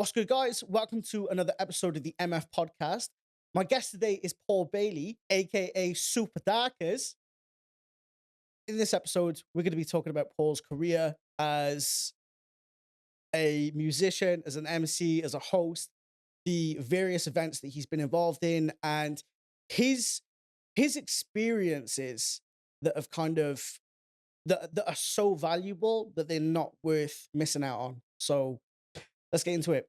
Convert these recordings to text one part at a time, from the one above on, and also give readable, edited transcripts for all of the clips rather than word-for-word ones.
What's good, guys? Welcome to another episode of the MF podcast. My guest today is Paul Bailey, aka Supa Darkaz. In this episode, we're going to be talking about Paul's career as a musician, as an MC, as a host, the various events that he's been involved in, and his his experiences that have kind of that are so valuable that they're not worth missing out on. So let's get into it.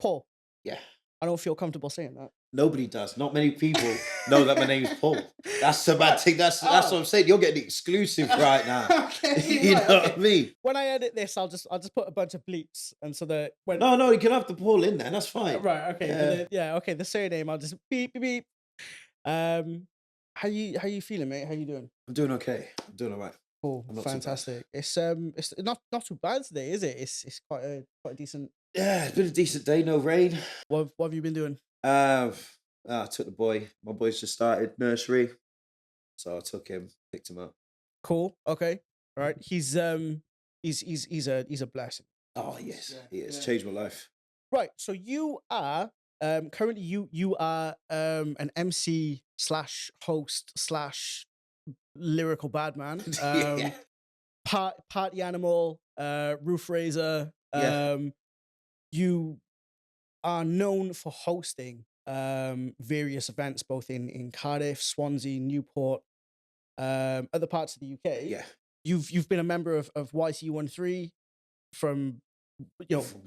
Paul, Yeah. I don't feel comfortable saying that. Nobody does. Not many people know that my name's Paul. That's the bad thing. That's what I'm saying. You're getting exclusive right now. Okay, You right, know okay. what I mean? When I edit this, I'll just put a bunch of bleeps, and so that when No, you can have the Paul in there. That's fine. right, okay, Yeah. yeah, okay, the surname I'll just beep beep beep. How you feeling, mate? How you doing? I'm doing okay. I'm doing all right. Cool, I'm not too bad. fantastic. It's not too bad today, is it? It's quite a decent. Yeah, it's been a decent day. No rain. What have you been doing? I took the boy. My boy's just started nursery. So I took him, picked him up. Cool, okay, all right. He's a blessing. Oh, yes. Yeah, He has yeah. changed my life. Right. So you are currently you are an MC slash host slash lyrical badman. Yeah. Party animal, roof raiser. Yeah. You are known for hosting various events both in Cardiff, Swansea, Newport, other parts of the UK. Yeah. You've been a member of YC13 from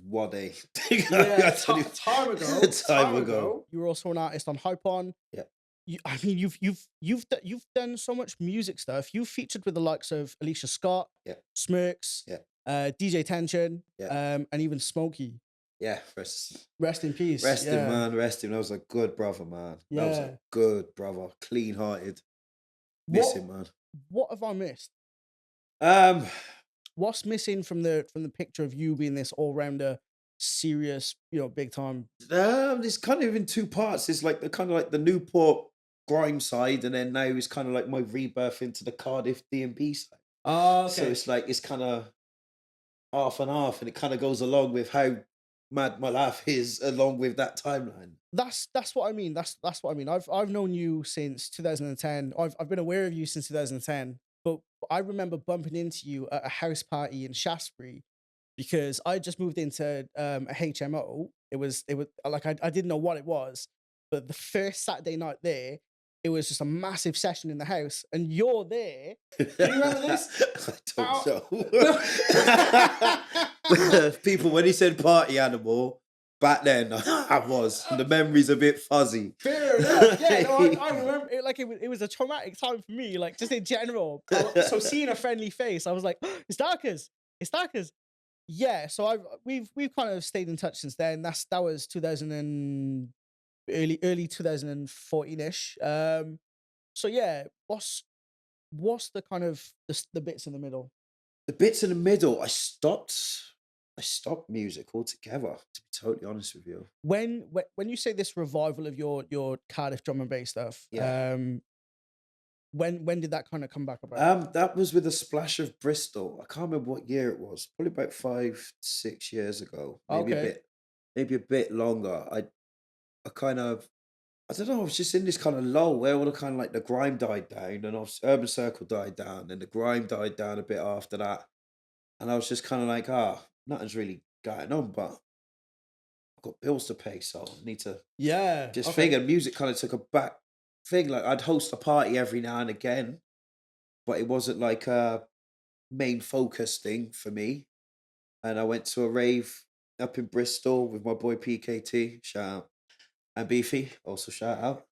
One day. yeah, Time time ago. Time ago. You were also an artist on Hype On. Yeah. I mean, you've done so much music stuff. You've featured with the likes of Alicia Scott, Yeah. Smirks, Yeah. DJ Tension, Yeah. and even Smokey. Yeah. Rest Rest in peace. him, yeah. man. Rest him. That was a good brother, man. That was Yeah. a good brother. Clean hearted. Miss What him, man. what have I missed? Um, What's missing from the picture of you being this all rounder, serious, big time? it's kind of in two parts. It's like the Newport grime side, and then now it's kind of like my rebirth into the Cardiff D&B side. Oh, So it's kind of half and half, and it kind of goes along with how mad my life is, along with that timeline. That's what I mean. That's what I mean. I've known you since 2010. I've been aware of you since 2010. But I remember bumping into you at a house party in Shaftesbury because I just moved into a HMO. It was like I didn't know what it was, but the first Saturday night there, it was just a massive session in the house, and you're there. Do you remember this? I don't know. People, when he said party animal, back then I was. The memory's a bit fuzzy. Fair enough. Yeah, no, I remember it like it was a traumatic time for me, like just in general. So seeing a friendly face, I was like, it's Darkaz. It's Darkaz. Yeah, so we've kind of stayed in touch since then. That was 2000 and early 2014-ish. So yeah, what's the kind of the bits in the middle? The bits in the middle, I stopped music altogether, to be totally honest with you. When you say this revival of your Cardiff drum and bass stuff, Yeah. when did that kind of come back about? That was with a splash of Bristol. I can't remember what year it was. Probably about 5-6 years ago. Okay. Maybe a bit longer. I kind of, I don't know, I was just in this kind of lull where all the kind of like the grime died down, and obviously Urban Circle died down, and the grime died down a bit after that. And I was just kind of like, nothing's really going on, but I've got bills to pay, so I need to Yeah. just okay. figure music kind of took a back thing. Like I'd host a party every now and again, but it wasn't like a main focus thing for me. And I went to a rave up in Bristol with my boy PKT, shout out, and Beefy, also shout out.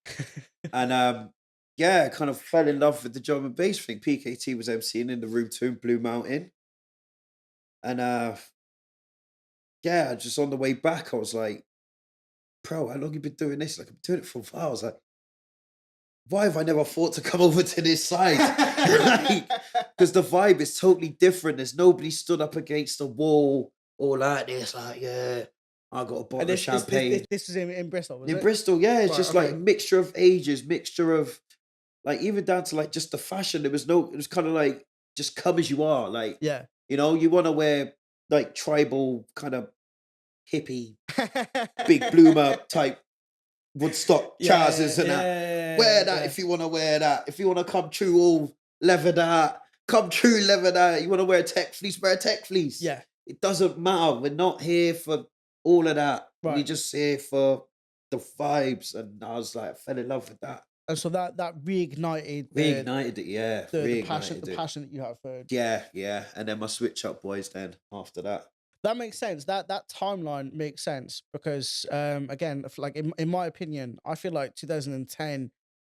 And yeah, kind of fell in love with the drum and bass thing. PKT was MCing in the room too in Blue Mountain. And yeah, just on the way back, I was like, bro, how long you been doing this? Like, I'm doing it for a while. I was like, why have I never thought to come over to this side? Because the vibe is totally different. There's nobody stood up against the wall or like this, like, yeah, I got a bottle of champagne. This was in Bristol, was In it? Bristol, yeah, it's Right, just okay. like mixture of ages, mixture of like even down to like just the fashion. It was kind of like just come as you are. Like, Yeah. you know, you want to wear like tribal kind of hippie, big bloomer type Woodstock trousers and that. Wear that if you want to wear that. If you want to come true all leathered out, come true leathered out. You want to wear a tech fleece, wear a tech fleece. Yeah. It doesn't matter. We're not here for all of that. Right. We're just here for the vibes. And I was like, I fell in love with that. And so that reignited Reignited it, yeah. the Reignited it. passion that you have for Yeah. And then my switch up boys then after that. that makes sense. That timeline makes sense because again, like in my opinion, I feel like 2010,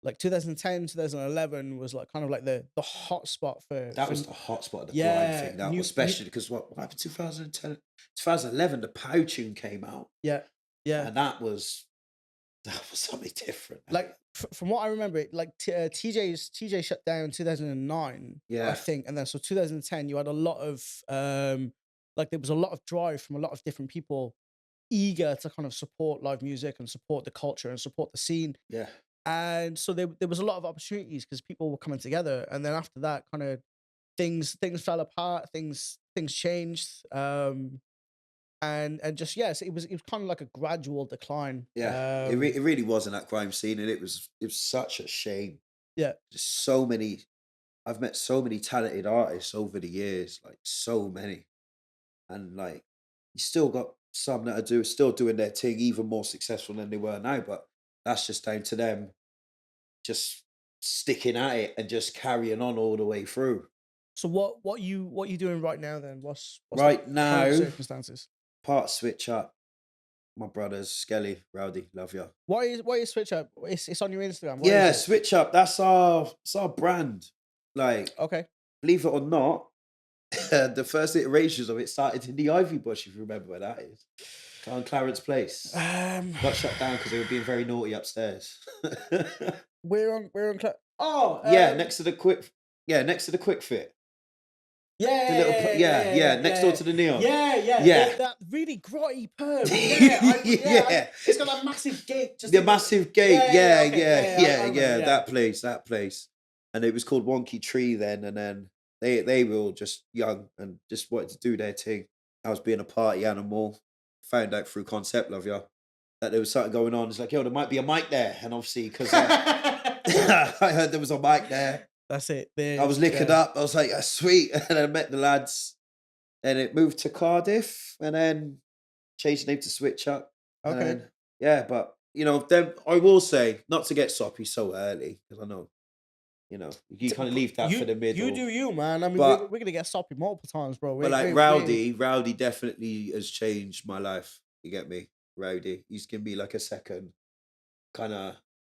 2011 was like kind of like the hot spot for That was the hot spot of the Yeah, grind thing. That was especially because what happened 2010, 2011, the Pow tune came out. yeah. And that was something different. Man. Like from what I remember, TJ shut down in 2009, Yeah. I think, and then so 2010 you had a lot of like there was a lot of drive from a lot of different people eager to kind of support live music and support the culture and support the scene. Yeah. And so there was a lot of opportunities because people were coming together, and then after that, kind of things fell apart, things changed, and just yes, it was kind of like a gradual decline. Yeah. It really was in that grime scene, and it was such a shame. Yeah, Just so many. I've met so many talented artists over the years, like so many, and like you still got some that are still doing their thing, even more successful than they were now. But that's just down to them just sticking at it and just carrying on all the way through. So what you doing right now then? What's Right the now, current circumstances? part switch up. My brothers, Skelly, Rowdy, love ya. What is switch up? It's on your Instagram. What Yeah, is it? switch up. That's our brand. Like, Okay. believe it or not, the first iterations of it started in the Ivy Bush, if you remember where that is. On Clarence Place. Got shut down because they were being very naughty upstairs. we're on oh yeah, next to the quick fit. yeah, The little next door to the neon. Yeah. That really grotty perm. Yeah. It's got a massive gate. Just The massive gate. Yeah. That place. And it was called Wonky Tree then. And then they were all just young and just wanted to do their thing. I was being a party animal. Found out through Concept, love ya, that there was something going on. It's like, yo, there might be a mic there. And obviously, because I heard there was a mic there. That's it. I was licking up. I was like, that's sweet. And I met the lads. And it moved to Cardiff. And then changed the name to Switch Up. Okay. And then, yeah, but, then I will say, not to get soppy so early, because I know, you kind of leave that for the middle. You do you, man. I mean, But- we're going to get soppy multiple times, bro. But like Rowdy definitely has changed my life. You get me? Rowdy. He's given me like a second kind of...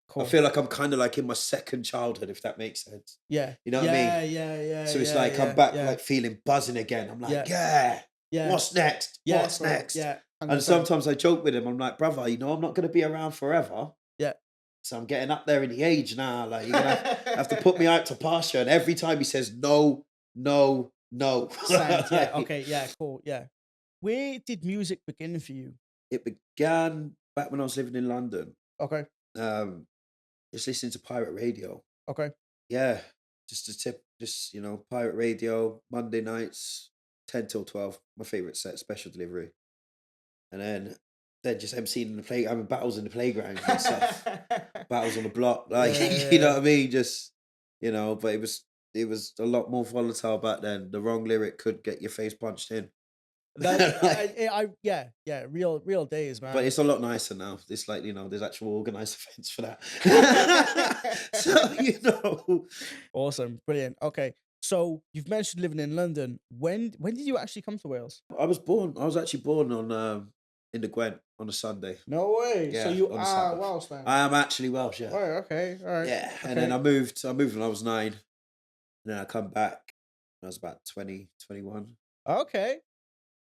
Cool. I feel like I'm kind of like in my second childhood, if that makes sense. Yeah. You know what I mean? Yeah. So it's like I'm back like feeling buzzing again. I'm like, yeah. What's next? Yeah, What's bro. next? Yeah. 100%. And sometimes I joke with him. I'm like, brother, I'm not going to be around forever. Yeah. So I'm getting up there in the age now. Like, you're going to have to put me out to pasture. And every time he says, no. Sound, yeah. Okay. Yeah. Cool. Yeah. Where did music begin for you? It began back when I was living in London. Okay. Just listening to pirate radio. Okay. Yeah. Just pirate radio, Monday nights, 10 till 12. My favourite set, special delivery. And then just emceeing in the play, having battles in the playground and stuff. Battles on the block. Like, you know what I mean? Just, but it was a lot more volatile back then. The wrong lyric could get your face punched in. Real days, man. But it's a lot nicer now. It's like, there's actual organised events for that. So, Awesome. Brilliant. Okay. So you've mentioned living in London. When did you actually come to Wales? I was actually born on in the Gwent on a Sunday. No way. Yeah, So you on a are Sabbath. Welsh then? I am actually Welsh, yeah. Oh, okay. All right. Yeah. Okay. And then I moved when I was 9. And then I come back when I was about 20, 21. Okay.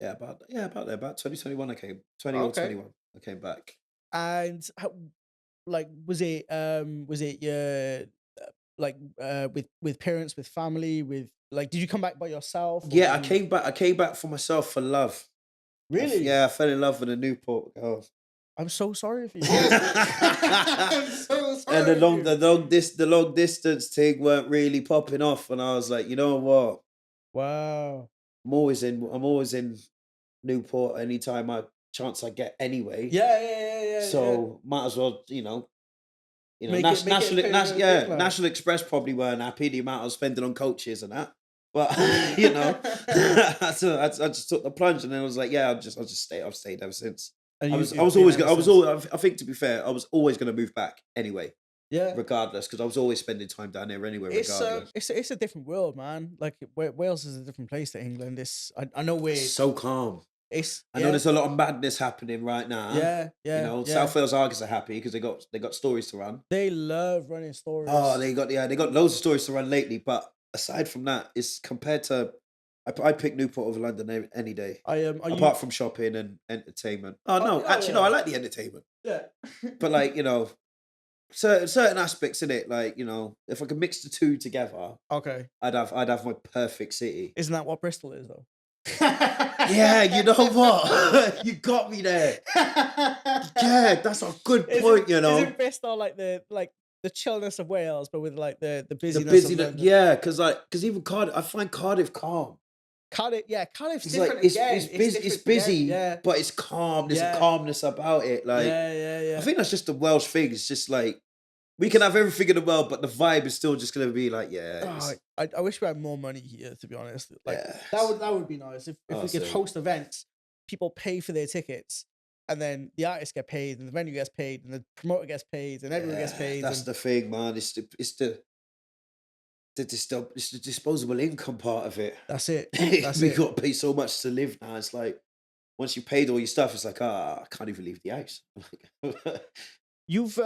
Yeah, about there. About 2021 I came. 20 or 21. I came back. And was it your with parents, with family, with did you come back by yourself? Yeah, I came back for myself for love. Really? I fell in love with a Newport girl. I'm so sorry for you. I'm so sorry. And the long distance thing weren't really popping off, and I was like, you know what? Wow. I'm always in Newport anytime I chance I get anyway. Yeah, yeah, yeah, yeah, yeah. So might as well, Make it a permanent thing, like. National Express probably weren't happy the amount I was spending on coaches and that. But so I just took the plunge and then I was like, yeah, I'll just stay. I've stayed ever since. And I you've was been always ever I was since. always, I think to be fair, I was always going to move back anyway, Yeah. regardless, because I was always spending time down there anyway, It's regardless. it's a different world, man. Like Wales is a different place to England. I know we're So calm. it's I know yeah, there's a lot of madness happening right now. yeah, yeah, yeah. South Wales Argos are happy because they got stories to run. They love running Oh, stories. they got loads of stories to run lately. But aside from that, it's compared to I pick Newport over London any day. Are you Apart from shopping and entertainment. Oh oh, no, oh actually no, yeah. I like the entertainment. Yeah. But like, certain aspects in it, like, if I could mix the two together, Okay. I'd have my perfect city. Isn't that what Bristol is though? Yeah, you know what? You got me there. Yeah, that's a good point, Isn't Bristol like the chillness of Wales, but with like the The busyness of busyness, London? yeah, because even Cardiff, I find Cardiff calm. Cardiff, yeah, Cardiff's It's like different again. it's Different again. busy, Yeah, but it's calm. There's a yeah, calmness about it. Like, yeah, yeah, I yeah. think that's just the Welsh thing. It's just like we can have everything in the world, but the vibe is still just gonna be like, yeah, Oh, I wish we had more money here, to be honest. Like yeah. that would be nice if we could Awesome. host events, people pay for their tickets, and then the artist get paid, and the venue gets paid, and the promoter gets paid, and everyone gets Yeah, paid. that's And the thing, man. It's the disposable income part of it. that's it. That's We it. got to pay so much to live now. It's like once you paid all your stuff, it's like, I can't even leave the house. You've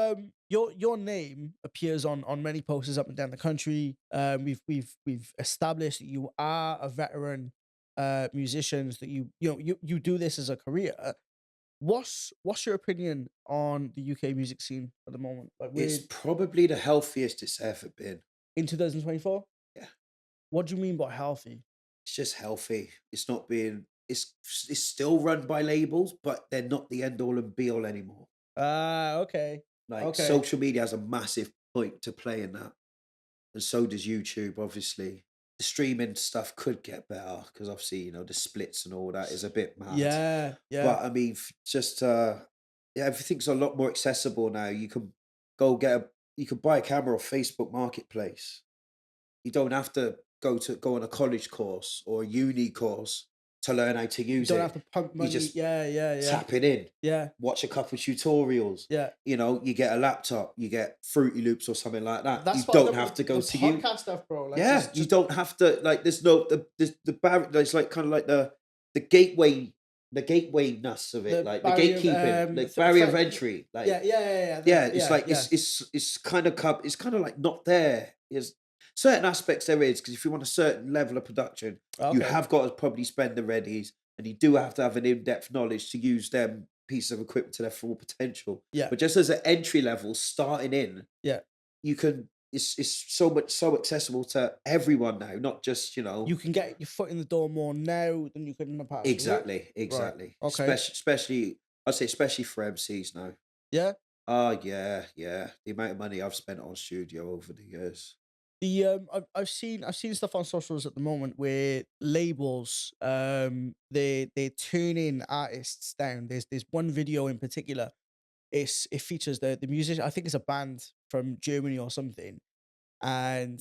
your name appears on many posters up and down the country. We've established that you are a veteran musician. That you do this as a career. What's your opinion on the UK music scene at the moment? Like It's we're probably the healthiest it's ever been. in 2024. Yeah, What do you mean by healthy? it's just healthy. It's not being. It's still run by labels, but they're not the end all and be all anymore. Ah, okay, Like okay, social media has a massive point to play in that, and so does YouTube. Obviously, the streaming stuff could get better because obviously the splits and all that is a bit mad. yeah, yeah. But I mean, just yeah, everything's a lot more accessible now. You can you can buy a camera off Facebook Marketplace. You don't have to go on a college course or a uni course to learn how to You use don't have it. to pump You money. just Yeah, yeah, yeah, tap it in, yeah, watch a couple tutorials. yeah. You get a laptop, you get Fruity Loops or something like that. You That's what don't have to go the to you. podcast stuff, bro. Like Yeah, you just don't have to like. There's no the barrier. It's like kind of like the gateway, the gatewayness of it, the like the barrier of gatekeeping, the barrier of thre- entry. Like, yeah, yeah, yeah, yeah, yeah, it's yeah, like yeah. it's kind of like not there. There's certain aspects there is because if you want a certain level of production, you Okay. have got to probably spend the readies, and you do have to have an in-depth knowledge to use them pieces of equipment to their full potential. Yeah, But just as an entry level, starting in, yeah. you can. It's so accessible to everyone now, not just You can get your foot in the door more now than you could in the past. Is it? exactly, Right. exactly. Okay. Especially, I'd say especially for MCs now. Yeah. Oh yeah, yeah. The amount of money I've spent on studio over the years. I've seen stuff on socials at the moment where labels they're turning artists down. There's one video in particular. It features the musician. I think it's a band from Germany or something, and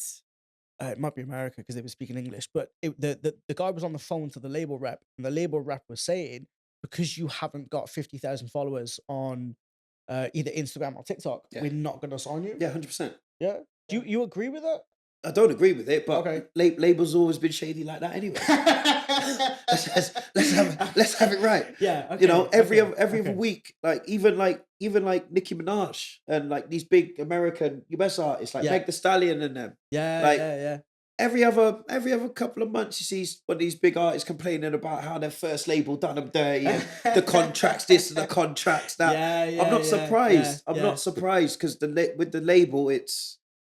it might be America because they were speaking English. But the guy was on the phone to the label rep, and the label rep was saying, because you haven't got 50,000 followers on either Instagram or TikTok, Yeah, we're not gonna sign you. yeah, 100%. Yeah. Do you agree with that? I don't agree with it, but Okay. labels always been shady like that anyway. Let's have it right. Yeah. Okay. Every other week, even like Nicki Minaj and like these big American US artists like Yeah. Meg The Stallion and them. Yeah. Like, Yeah. every other couple of months, you see one of these big artists complaining about how their first label done them dirty and the contracts this and the contracts that. Yeah. I'm not surprised. I'm yeah. not surprised because with the label,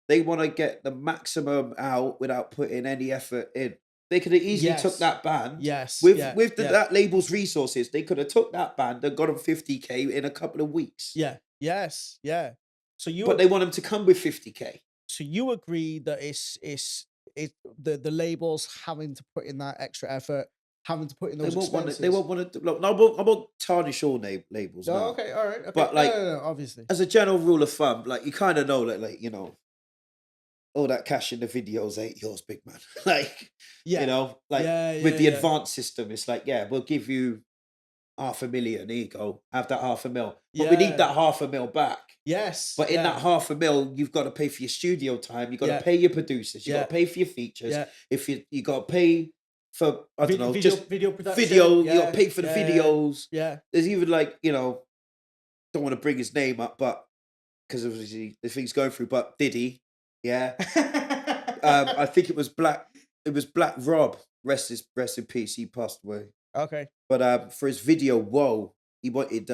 they want to get the maximum out without putting any effort in. They could have easily took Yes. that band Yes. with Yeah. that label's resources. They could have took that band and got them 50K in a couple of weeks. Yeah. Yes. Yeah. So But they want them to come with 50K. so you agree that the labels having to put in that extra effort having to put in They those won't want to. expenses. They won't want to. Look, no, I won't tarnish all labels, No, no. okay, all right, okay. But No, like, no, no, obviously. as a general rule of thumb, like you kind of know that, like all that cash in the videos ain't yours, big man. Like, Yeah, like yeah, with yeah, the yeah, advanced system, it's like, yeah, we'll give you 500,000. Here you go, have that 500,000. But we need yeah. that 500,000 back. Yes, But in that yeah, 500,000, you've got to pay for your studio time. You've got to yeah, pay your producers. You've got yeah, to pay for your features. yeah. If you got to pay for, I don't know, just Video production. video. You got to Yeah, pay for the yeah, videos. yeah, There's even like, don't want to bring his name up, but because of the things going through, but Diddy, yeah. yeah. I think it was Black. It was Black Rob. Rest in peace. He passed away. Okay. But for his video, whoa, he wanted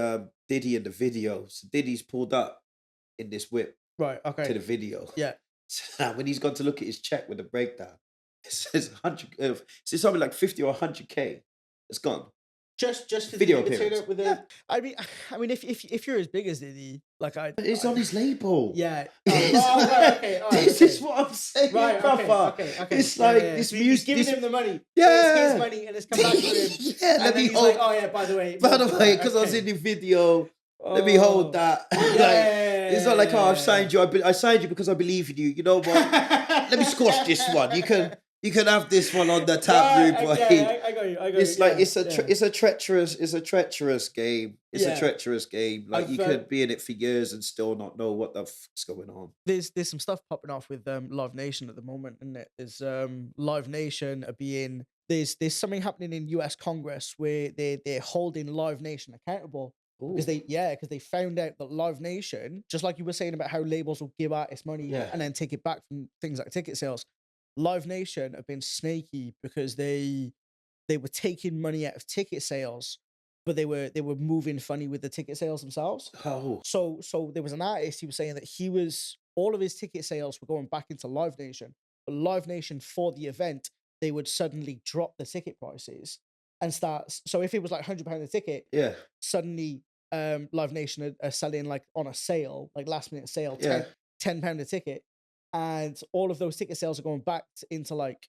Diddy in the video. So Diddy's pulled up in this whip Right. to Okay. the video. Yeah. So now when he's gone to look at his check with the breakdown, it says 100. It says something like 50 or 100K. It's gone. Just for Video the turn appearance. up with Yeah. I mean, if you're as big as Diddy, like It's on his label. yeah. It's Right, okay. All right, this okay. is what I'm saying, Right. Okay. brother. Okay. It's Yeah, like yeah, yeah. this So he's music. giving him the money. Yeah. It's his money, and it's come back to him. Yeah, And let then me he's hold. like, oh yeah, by the way, Because I was in the video, let me hold that. Like, it's not like, oh, I've signed you. I signed you because I believe in you. You know what? Let me squash this one. You can have this one on the tab, boy. Yeah, I got you. It's like yeah, it's a treacherous game. It's a Yeah. treacherous game. Like you I've, could be in it for years and still not know what the fuck's going on. There's some stuff popping off with Live Nation at the moment, and it is Live Nation are being there's something happening in US Congress where they're holding Live Nation accountable because Ooh. because they found out that Live Nation, just like you were saying about how labels will give artists money Yeah. and then take it back from things like ticket sales, Live Nation have been snaky because they were taking money out of ticket sales, but they were moving funny with the ticket sales themselves. Oh. So there was an artist, he was saying that all of his ticket sales were going back into Live Nation, but Live Nation for the event, they would suddenly drop the ticket prices and start. So if it was like £100 a ticket, Yeah. suddenly Live Nation are selling like on a sale, like last minute sale, Yeah. £10 a ticket, and all of those ticket sales are going back into like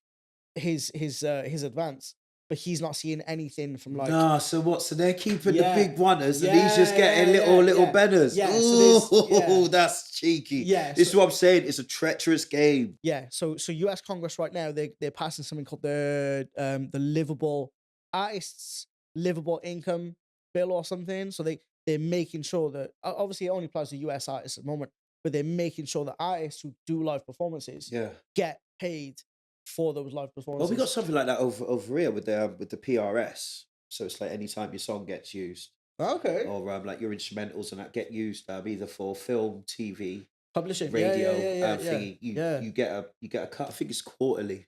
his advance. But he's not seeing anything from like Nah, so what? So they're keeping the Yeah. big oneers and he's just getting Yeah, little yeah. benners. Yeah, so Ooh, that's cheeky. Yeah, This is so- what I'm saying. It's a treacherous game. Yeah, so US Congress right now they're passing something called the livable artists livable income bill or something. So they're making sure that obviously it only applies to US artists at the moment, but they're making sure that artists who do live performances Yeah. get paid for those live performances. Well, we got something like that over here with the PRS. So it's like anytime your song gets used, Okay. or like your instrumentals and that get used either for film, TV, Publishing, radio, yeah. thingy. You get a cut. I think it's quarterly.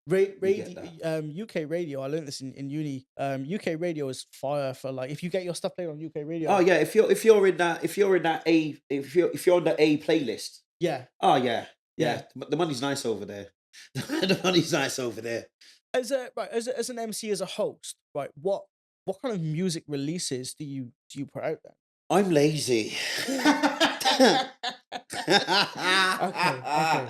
Radio, UK radio. I learned this in uni. UK radio is fire for like if you get your stuff played on UK radio. Oh yeah, if you're in that if you're on the A playlist. Yeah. Oh yeah. Yeah. The money's nice over there. The money's nice over there. As an MC, as a host, right? What kind of music releases do you put out there? I'm lazy. Okay.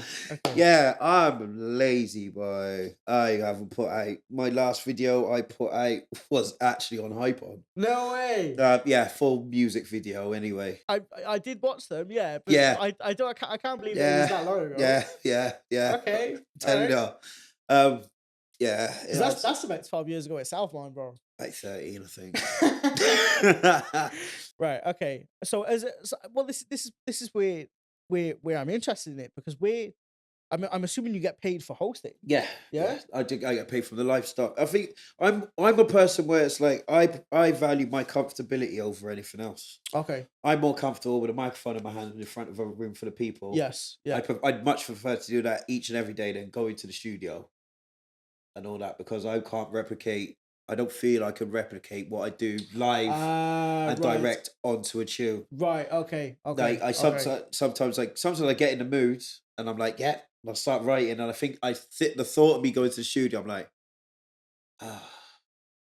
Yeah, I'm lazy, boy. I haven't put out my last video I put out was actually on Hypon. No way. Yeah, full music video anyway. I did watch them, yeah. But Yeah. I can't believe it was that long ago. Yeah. Okay. Tell you alright. now. Yeah. 'Cause that's about 12 years ago at Southline, bro. like 13, I think. Right. Okay. So this is where I'm interested in it because I'm assuming you get paid for hosting. Yeah. Yeah? I get paid for the lifestyle. I think I'm a person where it's like I value my comfortability over anything else. Okay. I'm more comfortable with a microphone in my hand in front of a room full of people. Yes. Yeah. I'd much prefer to do that each and every day than go into the studio and all that because I can't replicate. I don't feel I can replicate what I do live and right. direct onto a tune. Right. Okay. Okay. Like sometimes I get in the mood and I'm like, yeah, and I start writing and I think the thought of me going to the studio, I'm like,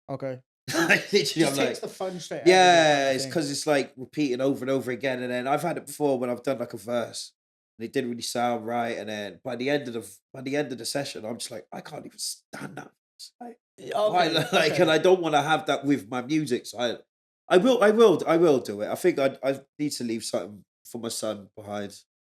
Okay. literally, Just I'm takes like, the fun straight out of it, yeah, kind of it's thing. because it's like repeating over and over again. And then I've had it before when I've done like a verse and it didn't really sound right. And then by the end of the session, I'm just like, I can't even stand that. Like, Why, Okay, like, and okay. I don't want to have that with my music. So I will do it. I think I need to leave something for my son behind.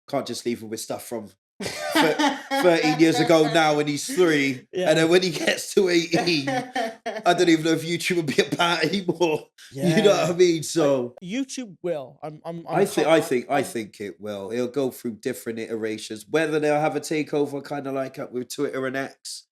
Can't just leave him with stuff from thir- 13 years ago now when he's 3, and Yeah. then when he gets to 18, I don't even know if YouTube will be about anymore. You know what I Yeah. mean? So YouTube will. I think it will. It'll go through different iterations. Whether they'll have a takeover, kind of like with Twitter and X,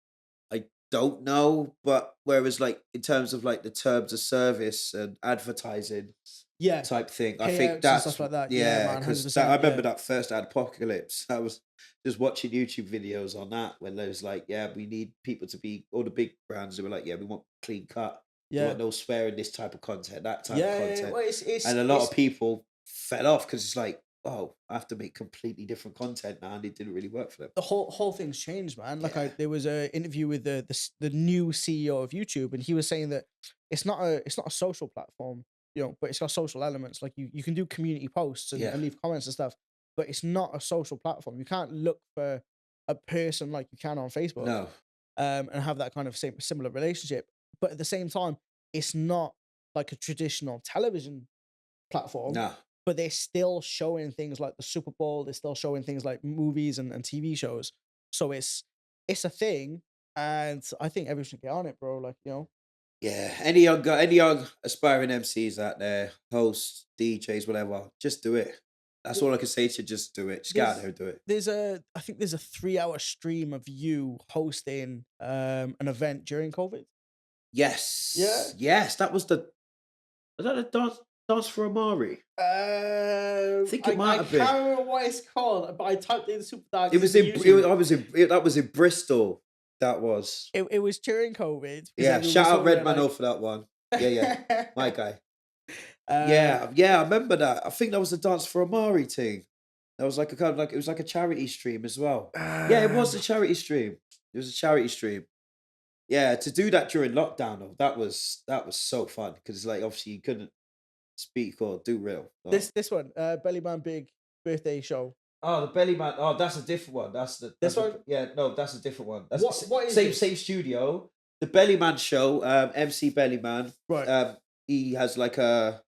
I don't know. But whereas, like in terms of like the terms of service and advertising Yeah, type thing, I think payouts and that's stuff like that. Yeah, yeah. man, hundred Because I percent. remember Yeah, that first Apocalypse. I was just watching YouTube videos on that when there was like, yeah, we need people to be all the big brands. They were like, yeah, we want clean cut. We yeah, want no swearing, this type of content, that type of yeah. content, Well, it's and a lot of it's people fell off because it's like, oh, I have to make completely different content now, and it didn't really work for them. the whole thing's changed, man. Like Yeah, there was a interview with the new CEO of YouTube, and he was saying that it's not a social platform, but it's got social elements. Like you can do community posts yeah, and leave comments and stuff, but it's not a social platform. You can't look for a person like you can on Facebook, no, and have that kind of similar relationship. But at the same time, it's not like a traditional television platform, no. but they're still showing things like the Super Bowl. They're still showing things like movies and TV shows. So it's a thing, and I think everyone should get on it, bro. Like Yeah, any young aspiring MCs out there, hosts, DJs, whatever, just do it. That's Well, all I can say to you. Just do it. Just get out there's there and do it. I think there's a 3 hour stream of you hosting an event during COVID. Yeah. Yes, yes, that was that the dance for Amari? I think it might I have been. can't remember what it's called, but I typed in Super It Darkaz was into in. YouTube. I was in. That was in Bristol. That was. It was during COVID because Yeah, everyone was shout out talking about Redman like. for that one. Yeah, yeah, my guy. um, Yeah, yeah, I remember that. I think that was the dance for Amari thing. That was like a kind of like it was like a charity stream as well. Yeah, it was um, a charity stream. It was a charity stream. Yeah, to do that during lockdown though, that was so fun because it's like obviously you couldn't speak or do real. So. this one, Bellyman Big birthday show. Oh, the Belly Man. Oh, that's a different one. This one, Yeah, no, that's a different one. That's what is same this? studio. The Belly Man show. MC Belly Man. Right, He has like a.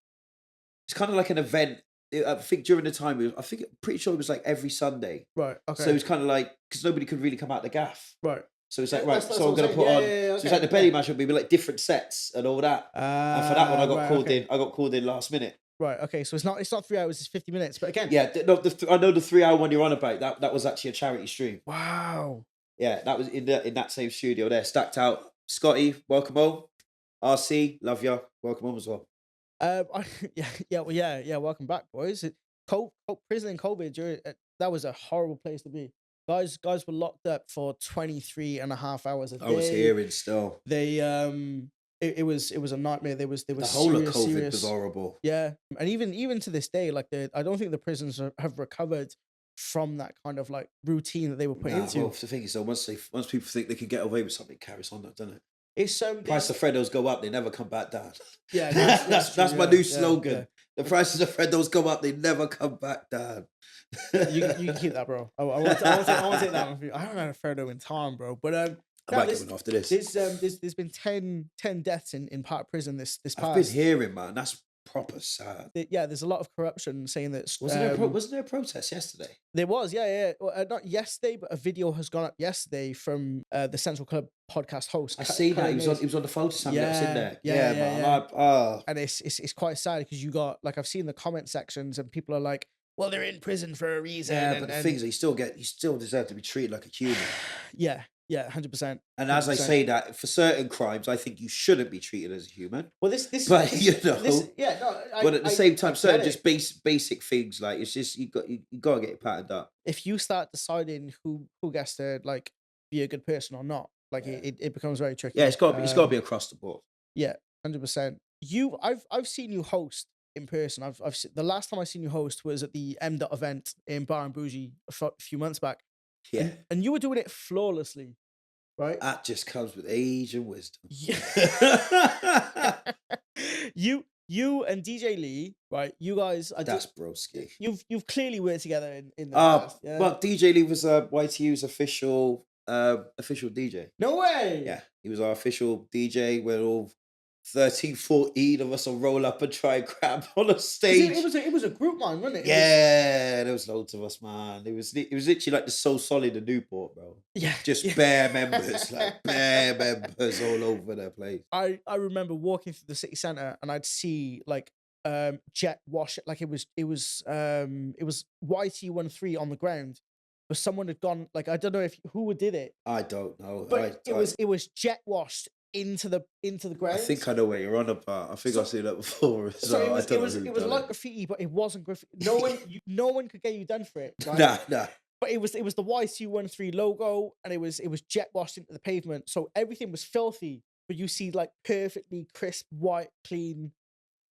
It's kind of like an event. I think during the time, I think pretty sure it was like every Sunday. right, So okay, it's kind of like because nobody could really come out the gaff. right. So it's Yeah, like right. that's So what I'm I'm gonna saying. put Yeah, on. yeah, yeah, So it's like okay, the yeah. Belly Man show will be like different sets and all that. And for that one, I got Right, called okay, in. I got called in last minute. right, okay. So it's not 3 hours. It's 50 minutes. But again, Yeah, no, I know the 3 hour one you're on about. That was actually a charity stream. wow. Yeah, that was in that same studio there, stacked out. Scotty, welcome home. RC, love you. Welcome home as well. Yeah, well, yeah. Welcome back, boys. Prison and COVID, that was a horrible place to be. Guys were locked up for 23 and a half hours a I was day. hearing still. They it was a nightmare. There was The whole of serious, COVID was serious. horrible. Yeah, and even to this day, like I don't think the prisons have recovered from that kind of like routine that they were put Nah, well, into. the thing is, though, once people think they can get away with something, it carries on, doesn't it? It's Price of Freddos go up, they never come back down. yeah, true, That's my yeah, new yeah, slogan. yeah. The prices of Freddos go up, they never come back down. You can keep that, bro. I want to take that one from you. I haven't had a Ferdo in time, bro. But I no, might get one after this. there's been 10 deaths in Park Prison this I've been past. hearing, man, that's proper sad. Yeah, there's a lot of corruption saying that. Wasn't there a protest yesterday? There was, yeah. Well, not yesterday, but a video has gone up yesterday from the Central Club podcast host. I seen that he was on the photo sample that was in there. Yeah, man. Yeah. And it's quite sad because you got like I've seen the comment sections and people are like, well, they're in prison for a reason. yeah, but the thing is, you still deserve to be treated like a human. yeah, 100%. And as I 100%. say that, for certain crimes, I think you shouldn't be treated as a human. Well, this, But this, you know, yeah, no. but at the same time, I certain get just it. basic things like it's just you gotta get it patterned up. If you start deciding who gets to like be a good person or not, like Yeah. it becomes very tricky. Yeah, it's gotta be across the board. Yeah, 100%. I've seen you host in person. The last time I seen you host was at the M Dot event in Bar and Bougie a few months back. Yeah, And you were doing it flawlessly, right? that just comes with age and wisdom. Yeah. you and DJ Lee, right? You guys are That's broski. you've clearly worked together in the Uh, past. Yeah. well, DJ Lee was YTU's official official DJ. No way. Yeah, he was our official DJ. We're all 13, 14 of us will roll up and try and grab on a 'Cause stage. it was a group man, wasn't it? Yeah, there was loads of us, man. It was literally like the TheSonney and Newport, bro. Yeah. Just bare members, like bare members all over the place. I remember walking through the city centre and I'd see like jet wash, like it was YT13 on the ground, but someone had gone, like, I don't know who did it, I don't know. but it was jet washed into the ground. I think I know where you're on about. I think I've seen that before as So well. it was like graffiti, but it wasn't graffiti. No one could get you done for it. Right? Nah. But it was the YT13 logo, and it was jet washed into the pavement, so everything was filthy. But you see like perfectly crisp, white, clean.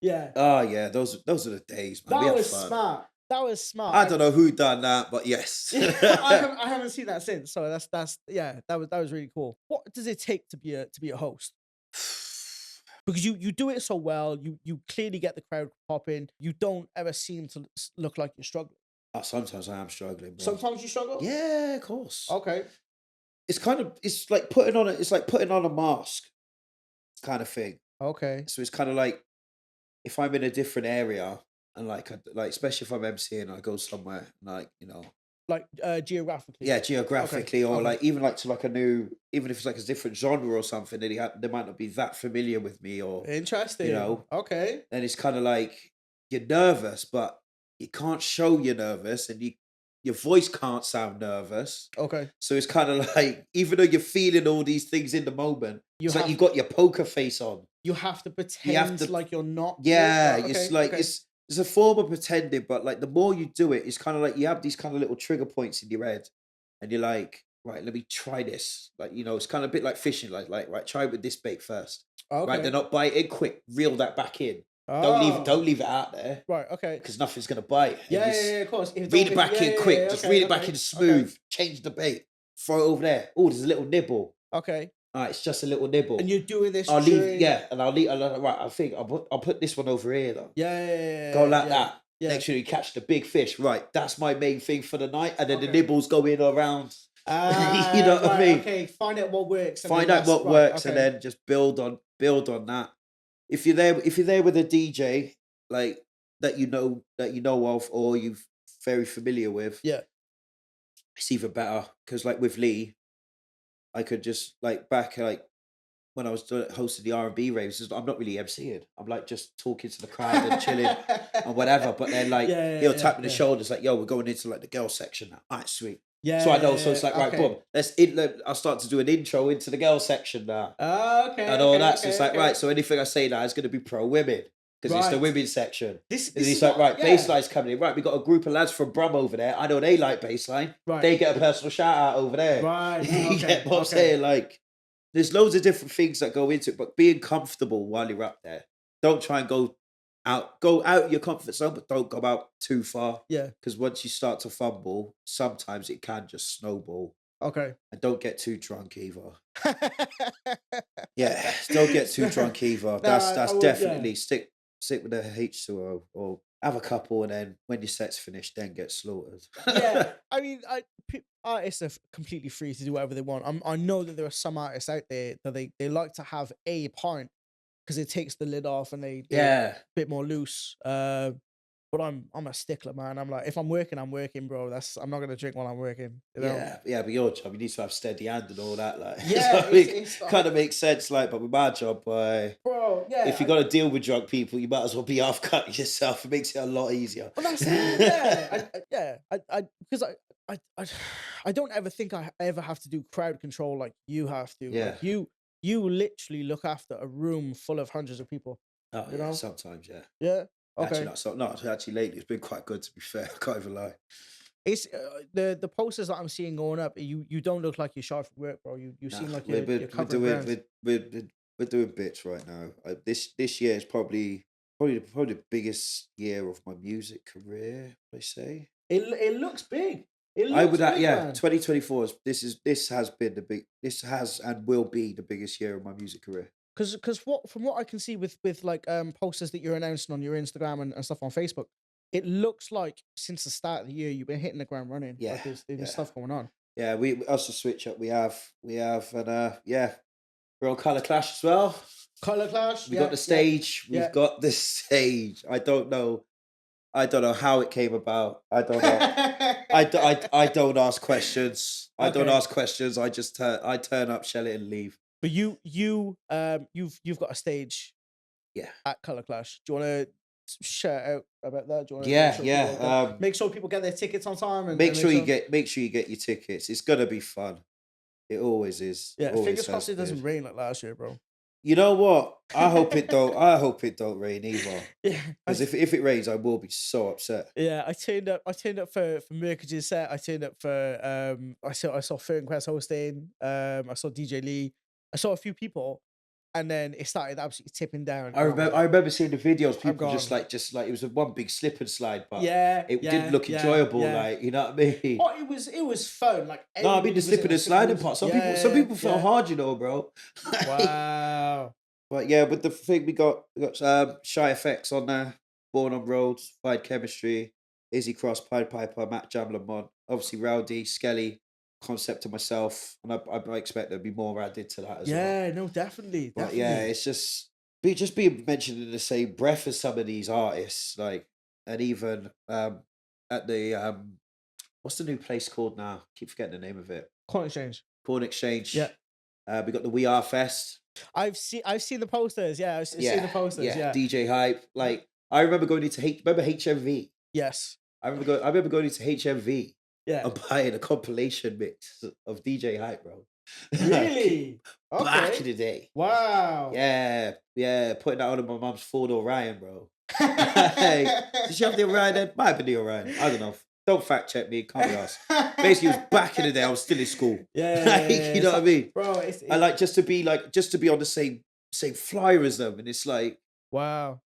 Yeah. Oh yeah, those are the days, man. That was smart. That was smart. I don't know who done that, but yes. I haven't seen that since. So that's yeah, that was really cool. What does it take to be a host? Because you do it so well, you clearly get the crowd popping. You don't ever seem to look like you're struggling. Oh, sometimes I am struggling, bro. Sometimes you struggle? Yeah, of course. Okay. It's like putting on a mask kind of thing. Okay. So it's kind of like if I'm in a different area and like especially if I'm MCing, I go somewhere like, Like geographically. yeah, geographically, or Okay. like even like to like even if it's like a different genre or something, then they might not be that familiar with me, or Interesting. Okay. then it's kind of like you're nervous, but you can't show you're nervous, and your voice can't sound nervous. Okay. So it's kind of like even though you're feeling all these things in the moment, it's like you've got your poker face on. You have to pretend like you're not. Yeah, Right, it's like it's a form of pretending, but like the more you do it, it's kind of like you have these kind of little trigger points in your head, and you're like, right, let me try this. Like it's kind of a bit like fishing, like right, try it with this bait first. Okay. Right, they're not biting. Quick, reel that back in. Oh. Don't leave it out there. Right. Okay. Because nothing's gonna bite. Yeah, of course. Reel it back in quick. Just reel it back in smooth. Change the bait. Throw it over there. Oh, there's a little nibble. Okay. All right, it's just a little nibble. And you're doing this. I'll leave. Yeah, and I'll leave. Right, I think I'll put this one over here though. Yeah. Go like that. Yeah. Make sure you catch the big fish. Right, that's my main thing for the night, and then the nibbles go in around. You know what I mean? Okay, find out what works. Find out what works, and then just build on that. If you're there with a DJ like that you know of, or you're very familiar with, yeah, it's even better because like with Lee, I could just like back like when I was hosting the R&B raves, I'm not really MCing. I'm like just talking to the crowd and chilling and whatever. But then like he'll tap me the shoulders like, yo, we're going into like the girl section now. All right, sweet. Yeah. So I know. So it's like, right, boom. I'll start to do an intro into the girl section now. Okay. And all that. So it's like, right. So anything I say now is going to be pro women because it's the women's section. And he's like, right, bassline's coming in. Right, we got a group of lads from Brum over there. I know they like bassline. Right. They get a personal shout out over there. Right. You get what I'm saying? Like, there's loads of different things that go into it, but being comfortable while you're up there. Don't try and go out your comfort zone, but don't go out too far. Yeah. Because once you start to fumble, sometimes it can just snowball. Okay. And don't get too drunk either. Yeah, don't get too drunk either. That's definitely stick with the H2O or have a couple, and then when your set's finished, then get slaughtered. Yeah, I mean, artists are completely free to do whatever they want. I know that there are some artists out there that they like to have a pint because it takes the lid off and they're a bit more loose. But I'm a stickler, man. I'm like, if I'm working, bro. I'm not gonna drink while I'm working. You know? Yeah, but your job, you need to have steady hand and all that. Like, yeah, so it kind of makes sense. Like, but with my job, bro, yeah, if you got to deal with drunk people, you might as well be half cut yourself. It makes it a lot easier. Well, that's it. Because I don't ever think I ever have to do crowd control like you have to. Yeah, like you literally look after a room full of hundreds of people. Oh, you know? Sometimes, yeah. Yeah. Okay. Actually, lately it's been quite good, to be fair. I can't even lie. It's the posters that I'm seeing going up. You don't look like you're shy for work, bro. You seem like you're we're doing bits right now. This year is probably the biggest year of my music career. I say it looks big. I would, yeah. 2024 this has and will be the biggest year of my music career. Because from what I can see with like posters that you're announcing on your Instagram and stuff on Facebook, it looks like since the start of the year you've been hitting the ground running. Yeah, like there's stuff going on. Yeah, we us to switch up. We have, and yeah, we're on Color Clash as well. Color Clash. We Yeah, got the yeah, stage. yeah. We've got the stage. I don't know. I don't know how it came about. I don't know. I don't ask questions. I don't Okay. ask questions. I turn up, shell it, and leave. But you've got a stage Yeah. at Color Clash. Do you want to shout out about that? Do you want to Yeah, yeah. make sure people get their tickets on time and Make make sure you sure. get your tickets. It's gonna be fun. It always is. Yeah, Always fingers has crossed it doesn't been. rain like last year, bro. You know what? I hope it don't. I hope it don't rain either. Yeah, Because if it rains, I will be so upset. yeah, I turned up. I turned up for Mercage's set. I turned up for I saw Fern Quest hosting. I saw DJ Lee. I saw a few people, and then it started absolutely tipping down. I and was remember. I like, remember seeing the videos. I'm People gone. just like it was a one big slip and slide, but Yeah, it yeah, didn't look yeah, enjoyable. yeah. Like, you know what I mean? Oh, it was fun. Like No, I mean everybody the was slipping in and it. sliding part. Some people fell Yeah. hard, you know, bro. Wow. But yeah, with the thing we got Shy Effects on there, Born on Roads, Fight Chemistry, Izzy Cross, Pied Piper, Matt Jam Lamont, obviously Rowdy, Skelly, Concept to myself, and I expect there'll be more added to that as well. Yeah, no, definitely, But definitely. yeah, it's just being mentioned in the same breath as some of these artists, like, and even at the what's the new place called now? Keep forgetting the name of it. Coin exchange. Corn Exchange. Yeah. We got the We Are Fest. I've seen the posters. Yeah, I've seen the posters. Yeah. DJ Hype. Like, I remember going into remember HMV. Yes. I remember going into HMV Yeah. and buying a compilation mix of DJ Hype, bro. Really? Back in Okay. the day. Wow. Yeah, putting that on my mum's Ford Orion, bro. Did she have the Orion then? Might have been the Orion. I don't know. Don't fact check me. Can't be asked. Basically, it was back in the day. I was still in school. Yeah. You know what I mean? Bro, it's I like just to be on the same flyer as them, and it's like wow.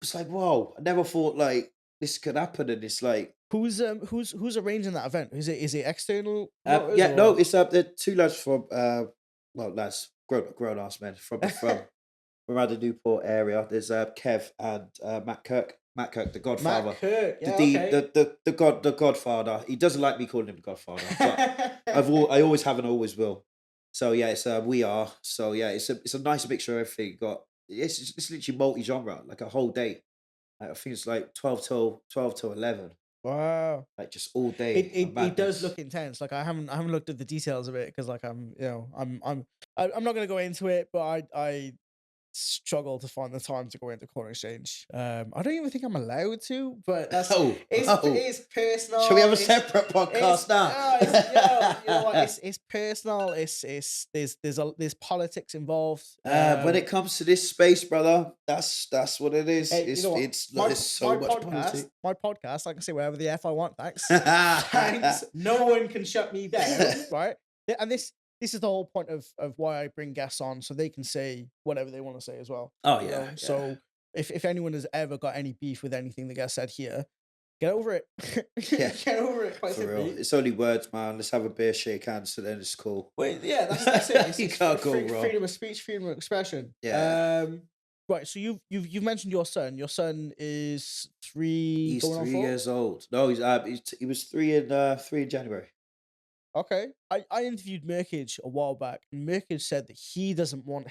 whoa! I never thought like this could happen, and it's like Who's arranging that event? Is it external? yeah, no, it's the two lads from lads, grown ass men from around the Newport area. There's Kev and Matt Kirk. Matt Kirk, the Godfather. Matt Kirk, yeah, the Godfather. He doesn't like me calling him the Godfather, but I always have and always will. So yeah, it's We Are. So yeah, it's a nice mixture of everything. It's literally multi-genre, like a whole day. Like, I think it's like 12 till 11. Wow. Like just all day. It does look intense. Like I haven't looked at the details of it because like I'm not gonna go into it, but I struggle to find the time to go into Corn Exchange. I don't even think I'm allowed to, but that's it's personal. Shall we have a separate podcast now? You know what? It's personal. There's politics involved. When it comes to this space, brother, that's what it is. Hey, There's so much politics. My podcast, I can say whatever the F I want, thanks. Thanks. No one can shut me down, right? And this is the whole point of why I bring guests on, so they can say whatever they want to say as well. Oh you yeah, know? So if anyone has ever got any beef with anything the guest said here, get over it. Get over it. Quite for real. simply. It's only words, man. Let's have a beer, shake hands, and then it's cool. Well, yeah, that's it. You can't go wrong. Freedom of speech, freedom of expression. Yeah. Right. So you've mentioned your son. Your son is 3. He's going on 3 4? years old. No, he was 3 in January. Okay. I interviewed Merkage a while back, and Merkage said that he doesn't want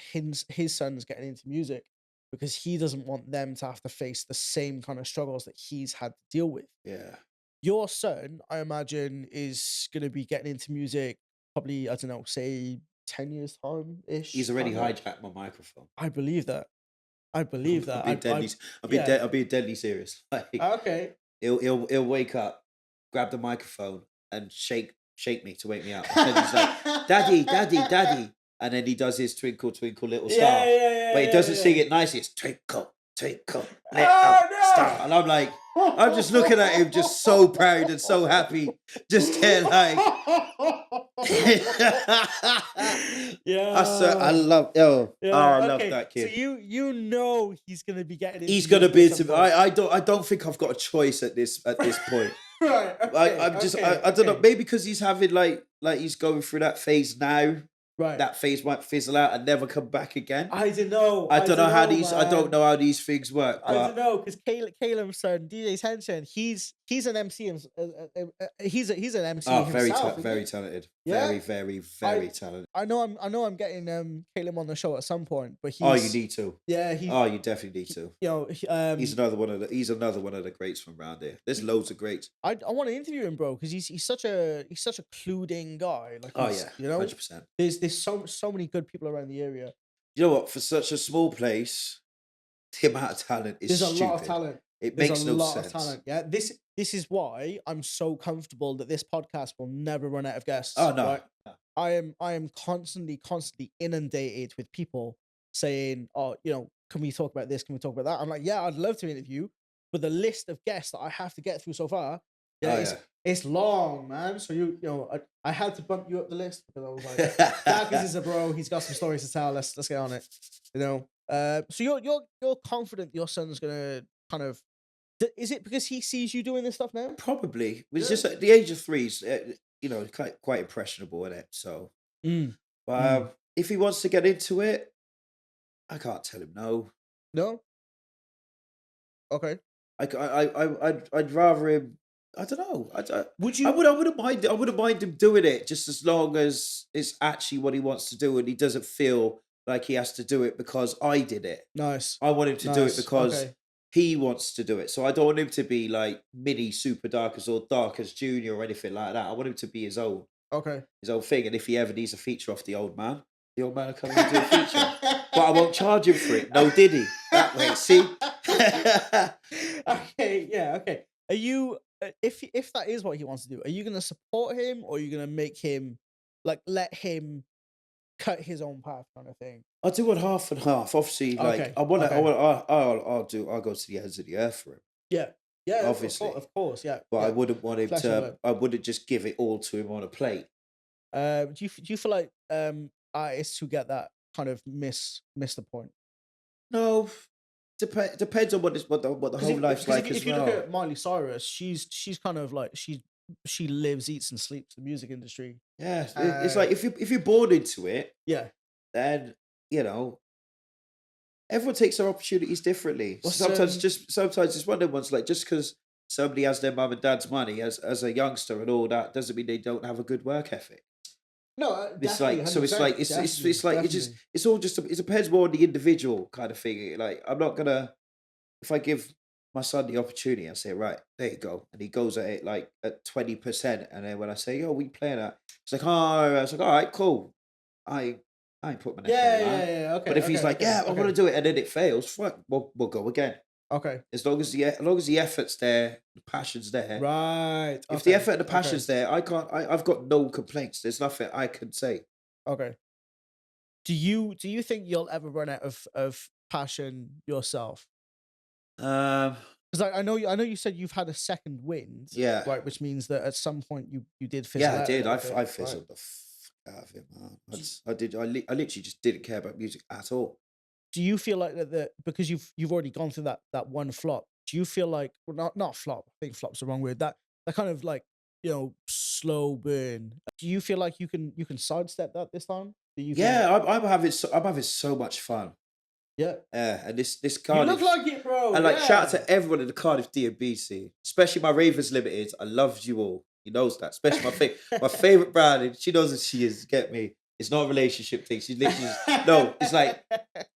his sons getting into music because he doesn't want them to have to face the same kind of struggles that he's had to deal with. Yeah. Your son, I imagine, is going to be getting into music probably, I don't know, say 10 years time ish. He's already hijacked my microphone. I believe that. I believe that. I'm being deadly serious. Like, okay. He'll wake up, grab the microphone, and shake me to wake me up. And then he's like, "Daddy, daddy, daddy," and then he does his "Twinkle, Twinkle, Little Star," but he doesn't sing it nicely. It's "Twinkle, Twinkle, Little Star," and I'm like, I'm just looking at him, just so proud and so happy, just there, like, yeah. I love, I love that kid. So you know he's gonna be getting. He's gonna be into. I don't think I've got a choice at this point. Right. Okay, I don't know. Maybe because he's having like he's going through that phase now. Right. That phase might fizzle out and never come back again. I don't know. I don't know how these things work. I don't know, because Caleb's son, DJ Tension, he's he's an MC. He's an MC Oh, himself. Isn't very he? talented. Yeah. Very talented. I know I'm getting Caleb on the show at some point, but Oh, you he's need to. yeah he Oh, you definitely need to. you know He's another one of the greats from around here. There's loads of greats. I want to interview him, bro, because he's such a clued in guy. Like Oh he's, yeah, you know 100%. there's so many good people around the area. You know what? For such a small place, the amount of talent is There's a stupid. lot of talent. It There's makes a no lot sense. of talent. Yeah, this is why I'm so comfortable that this podcast will never run out of guests. Oh no. Right? No. I am constantly inundated with people saying, "Oh, can we talk about this? Can we talk about that?" I'm like, "Yeah, I'd love to interview," but the list of guests that I have to get through so far, Oh, it's long, man. So I had to bump you up the list because I was like, Darkaz is a bro. He's got some stories to tell. Let's get on it. So you're confident your son's gonna kind of. Is it because he sees you doing this stuff now? Probably. It's Yeah. just at the age of 3, quite impressionable in it. So, Mm. but if he wants to get into it, I can't tell him no. No. Okay. I'd rather him. I don't know. Would you? I wouldn't mind. I wouldn't mind him doing it just as long as it's actually what he wants to do and he doesn't feel like he has to do it because I did it. Nice. I want him to do it Nice. because Okay. he wants to do it. So I don't want him to be like mini Supa Darkaz or Darkaz Junior or anything like that. I want him to be his own Okay. thing. And if he ever needs a feature off the old man will come in and do a feature. But I won't charge him for it. No diddy. That way, see? Okay. Yeah. Okay. Are you? If that is what he wants to do, are you gonna support him or are you gonna make him let him cut his own path kind of thing? I'll do it half and half. Obviously, like Okay. I want to. Okay. I'll go to the ends of the earth for him. Yeah. Yeah. Obviously. Of course. Yeah. But yeah. I wouldn't want him Flesh and to. blood. I wouldn't just give it all to him on a plate. Do you feel like artists who get that kind of miss the point? No, depends on what the whole life's like as if you well. look at Miley Cyrus, she's kind of like she lives, eats, and sleeps the music industry. Yeah, it's like if you're born into it, Yeah. then everyone takes their opportunities differently. What's, Sometimes it's one of them ones like just because somebody has their mum and dad's money as a youngster and all that doesn't mean they don't have a good work ethic. No, It's like so. It's like it's like it's all just it depends more on the individual kind of thing. Like I'm not gonna if I give my son the opportunity, I say right there you go, and he goes at it like at 20%, and then when I say yo we playing that, it's like oh, it's like all right cool, I ain't put my neck on the line. Yeah. Okay. But if he's like I want to do it and then it fails, fuck, we'll go again. Okay. As long as the effort's there, the passion's there. Right. If the effort and the passion's there, I've got no complaints. There's nothing I can say. Okay. Do you think you'll ever run out of passion yourself? Because I know you said you've had a second wind. Yeah. Right, which means that at some point you did fizzle Yeah, out I did. a little bit, I fizzled the fuck out of it, man. I did. I literally just didn't care about music at all. Do you feel like that because you've already gone through that one flop? Do you feel like not flop? I think flop's the wrong word. That kind of like slow burn. Do you feel like you can sidestep that this time? Do you? I'm having so much fun. Yeah. And this You Cardiff. look like it, bro. And yeah. shout out to everyone in the Cardiff D&B scene, especially my Ravens Limited. I love you all. He knows that. Especially my favorite brand. And she knows that she is. Get me? It's not a relationship thing. She's literally no. It's like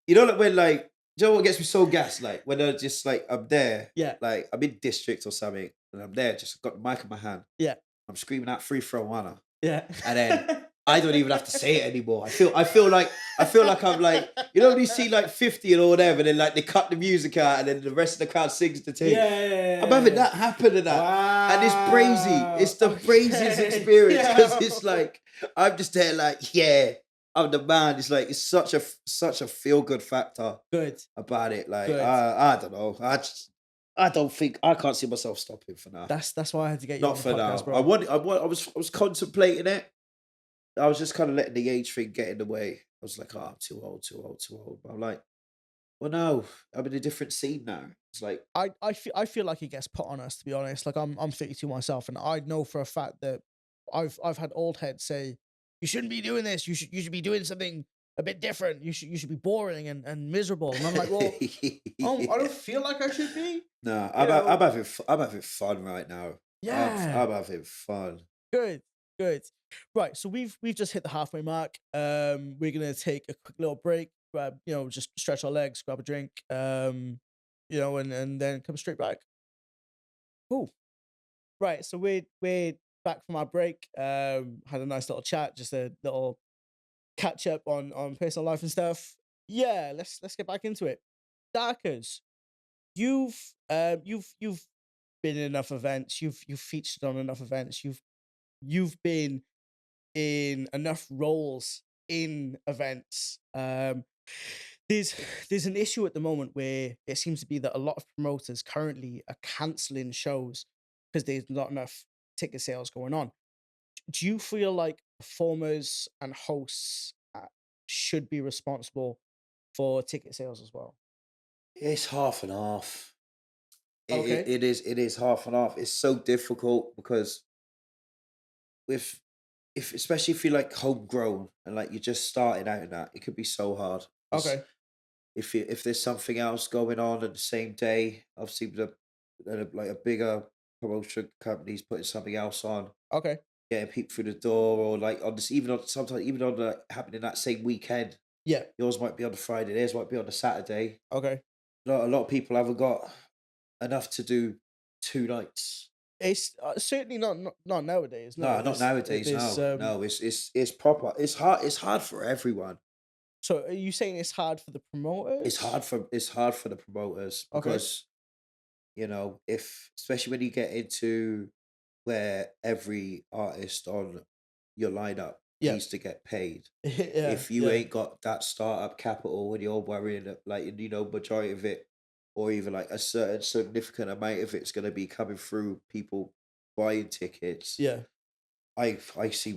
like when like you know what gets me so gassed like when they're just like I'm there. Yeah. Like I'm in district or something, and I'm there. Just got the mic in my hand. Yeah. I'm screaming out free throw Anna. Yeah. And then I don't even have to say it anymore. I feel like I'm like when you see like 50 or whatever, and then like they cut the music out, and then the rest of the crowd sings the tape. Yeah. I'm having that happen and that, and it's crazy. It's the craziest experience because it's like I'm just there like I'm the man. It's like it's such a feel good factor. Good about it. Like Good. I don't know. I don't think I can't see myself stopping for now. That's why I had to get you Not on the for podcast, now. bro. I was contemplating it. I was just kind of letting the age thing get in the way. I was like, I'm too old. But I'm like, well, no, I'm in a different scene now. It's like I feel like it gets put on us, to be honest. Like I'm 32 myself, and I know for a fact that I've had old heads say you shouldn't be doing this. You should be doing something a bit different. You should be boring and miserable." And I'm like, "Well, I Yeah. don't feel like I should be." No, You know? I'm having fun right now. Yeah. I'm having fun. Good, good. Right, so we've just hit the halfway mark. We're gonna take a quick little break, grab, just stretch our legs, grab a drink, and then come straight back. Cool. Right, so we're back from our break. Had a nice little chat, just a little catch up on personal life and stuff. Yeah, let's get back into it. Darkers, you've been in enough events. You've featured on enough events. You've been in enough roles in events. There's there's an issue at the moment where it seems to be that a lot of promoters currently are canceling shows because there's not enough ticket sales going on. Do you feel like performers and hosts should be responsible for ticket sales as well? It's half and half. Okay. It is half and half. It's so difficult because with if especially if you're like homegrown and like you're just starting out in that, it could be so hard. It's Okay. if there's something else going on at the same day, obviously like a bigger promotion company's putting something else on, Okay. getting people through the door, or like on this even on sometimes even on the happening that same weekend. Yeah. Yours might be on the Friday, theirs might be on the Saturday. Okay. A lot of people haven't got enough to do 2 nights. It's certainly not nowadays. No, No, not this nowadays. this No, no. It's proper. It's hard. It's hard for everyone. So are you saying it's hard for the promoters? It's hard for the promoters Okay. because if especially when you get into where every artist on your lineup Yeah. needs to get paid. Yeah. If you Yeah. ain't got that startup capital and you're worrying that like majority of it or even like a certain significant amount of it's gonna be coming through people buying tickets, Yeah. I see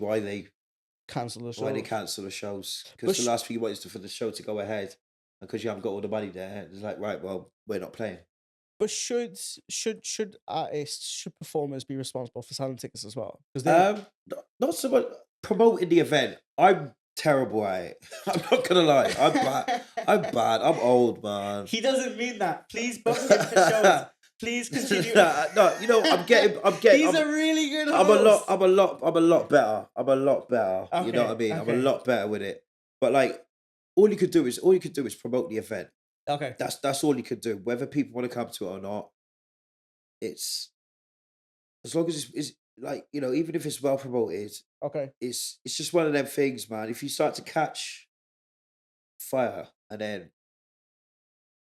Cancel the why they shows. cancel the shows But because the last thing you want is for the show to go ahead, and because you haven't got all the money there, it's like right, well, we're not playing. should artists, should performers be responsible for selling tickets as well? Because they Not so much promoting the event. I'm terrible at it. I'm not gonna lie. I'm bad. I'm bad. I'm old, man. He doesn't mean that. Please book him for shows. Please continue. No, I'm getting, He's a really good I'm a lot, host. I'm a lot better. I'm a lot better. You know what I Okay. mean? I'm a Okay. lot better with it. But like, all you could do is promote the event. Okay. That's all you could do. Whether people want to come to it or not, it's as long as it's like even if it's well promoted, Okay. it's just one of them things, man. If you start to catch fire and then